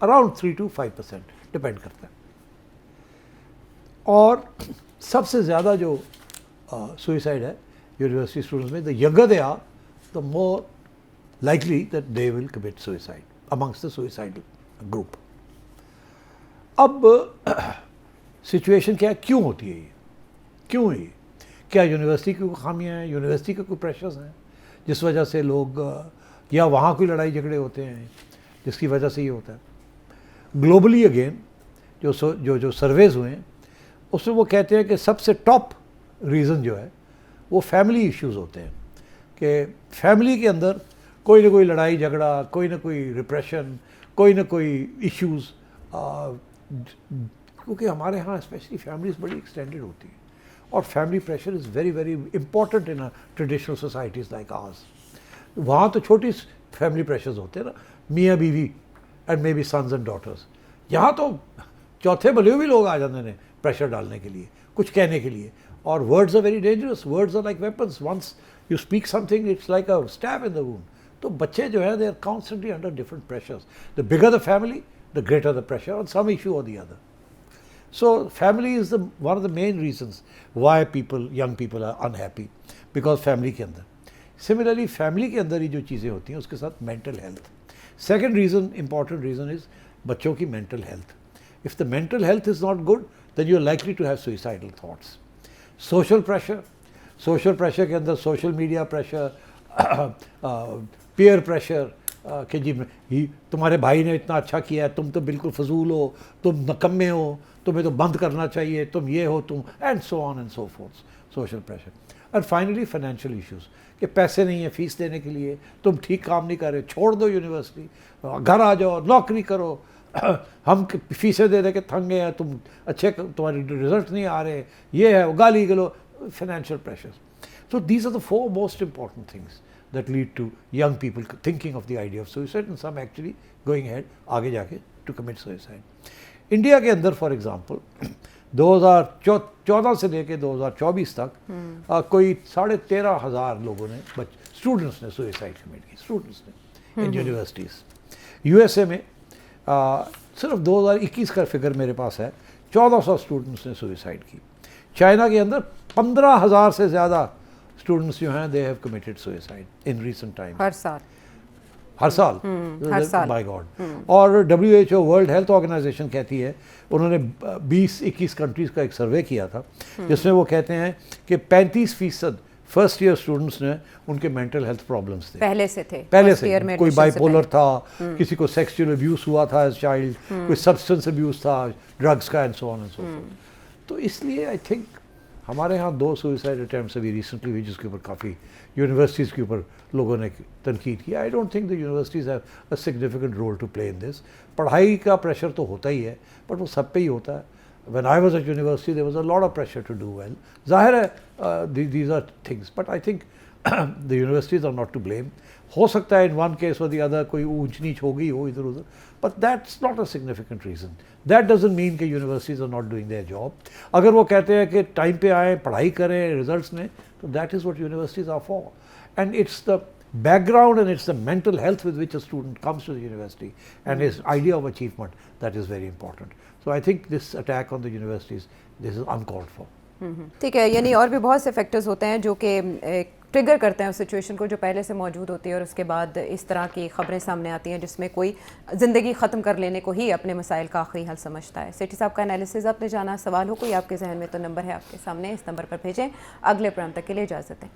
around 3 to 5%, depend کرتا ہے. اور سب سے زیادہ جو سوئسائڈ ہے یونیورسٹی اسٹوڈنٹس میں, the younger they are the more likely that they will commit suicide amongst the suicidal group. اب سچویشن کیا ہے, کیوں ہوتی ہے یہ, کیوں ہے یہ, کیا یونیورسٹی کی کوئی خامیاں ہیں, یونیورسٹی کے کوئی پریشرز ہیں جس وجہ سے لوگ, یا وہاں کوئی لڑائی جھگڑے ہوتے ہیں جس کی وجہ سے یہ ہوتا ہے. گلوبلی اگین جو سرویز ہوئے ہیں اس میں وہ کہتے ہیں کہ سب سے ٹاپ ریزن جو ہے وہ فیملی ایشوز ہوتے ہیں, کہ فیملی کے اندر کوئی نہ کوئی لڑائی جھگڑا, کوئی نہ کوئی ریپریشن, کوئی نہ کوئی ایشوز. کیونکہ ہمارے ہاں اسپیشلی فیملیز بڑی ایکسٹینڈیڈ ہوتی ہیں, اور family pressure is very very important in traditional societies like hours. وہاں تو چھوٹی فیملی پریشرز ہوتے ہیں نا, میاں بیوی and maybe sons and daughters. یہاں تو چوتھے بھلے بھی لوگ آ جاتے ہیں پریشر ڈالنے کے لیے, کچھ کہنے کے لیے. اور words are very dangerous, words are like weapons, once you speak something it's like a stab in the wound. تو بچے جو ہیں they are constantly under different pressures. The bigger the family the greater the pressure on some issue or the other. So family is one of the main reasons why young people are unhappy, because family کے اندر. Similarly family کے اندر ہی جو چیزیں ہوتی ہیں اس کے ساتھ mental health. Second reason, important reason is بچوں کی mental health. If the mental health is not good, then you are likely to have suicidal thoughts. Social pressure کے اندر social media pressure, peer pressure کہ جی تمہارے بھائی نے اتنا اچھا کیا ہے, تم تو بالکل فضول ہو, تم نکمے ہو, تمہیں تو بند کرنا چاہیے, تم یہ ہو, تم and so on and so fourth, social pressure. And finally financial issues کہ پیسے نہیں ہیں فیس دینے کے لیے, تم ٹھیک کام نہیں کر رہے, چھوڑ دو یونیورسٹی, گھر آ جاؤ, نوکری کرو, ہم فیسیں دے دے کے تھنگ گئے ہیں, تم اچھے تمہارے رزلٹ نہیں آ رہے, یہ ہے, گالی گلو, financial pressure. So these are the 4 most important things that lead to young people thinking of the idea of suicide and some actually going ahead آگے جا کے to commit suicide. انڈیا کے اندر فار ایگزامپل 2014 سے لے کے 2024 تک کوئی 13,500 لوگوں نے اسٹوڈنٹس نے سوئسائڈ کمٹ کی, اسٹوڈنٹس نے ان یونیورسٹیز. یو ایس اے میں صرف 2021 کا فگر میرے پاس ہے, 1400 اسٹوڈنٹس نے سوئسائڈ کی. چائنا کے اندر 15,000 سے زیادہ اسٹوڈنٹس جو ہیں they have committed suicide in recent times. ہر سال بائی گاڈ. اور WHO ورلڈ ہیلتھ آرگنائزیشن کہتی ہے, انہوں نے 20-21 کنٹریز کا ایک سروے کیا تھا جس میں وہ کہتے ہیں کہ 35% فرسٹ ایئر اسٹوڈنٹس نے ان کے مینٹل ہیلتھ پرابلمس تھے, پہلے سے کوئی بائی پولر تھا, کسی کو سیکسچوئل ابیوز ہوا تھا ایز چائلڈ, کوئی سبسٹنس ابیوز تھا, ڈرگس کا and so on and so fourth. تو اس لیے آئی تھنک ہمارے ہاں 2 سوئسائڈ اٹیمپٹس ابھی ریسنٹلی ہوئی جس کے اوپر کافی یونیورسٹیز کے اوپر لوگوں نے تنقید کی. I don't think the universities have a significant role to play in this. پڑھائی کا پریشر تو ہوتا ہی ہے, بٹ وہ سب پہ ہی ہوتا ہے. When I was at university there was a lot of pressure to do well. ظاہر ہے these are things, but I think the universities are not to blame. ہو سکتا ہے ان ون کیس اور دی ادر کوئی اونچ نیچ ہو گئی ہو ادھر ادھر, but that's not a significant reason. That doesn't mean کہ universities are not doing their job. اگر وہ کہتے ہیں کہ ٹائم پہ آئیں, پڑھائی کریں رزلٹس میں, تو that is what universities are for. And it's the background and it's the mental health with which a student comes to the university and his idea of achievement that is very important. So I think this attack on the universities, this is uncalled for. ٹھیک ہے, یعنی اور بھی بہت سے factors ہوتے ہیں جو کہ ٹریگر کرتے ہیں اس سچویشن کو جو پہلے سے موجود ہوتی ہے, اور اس کے بعد اس طرح کی خبریں سامنے آتی ہیں جس میں کوئی زندگی ختم کر لینے کو ہی اپنے مسائل کا آخری حل سمجھتا ہے. سیٹھی صاحب کا انالیسز آپ نے جانا, سوال ہو کوئی آپ کے ذہن میں تو نمبر ہے آپ کے سامنے, اس نمبر پر بھیجیں. اگلے پروگرام تک کے لیے اجازت ہے.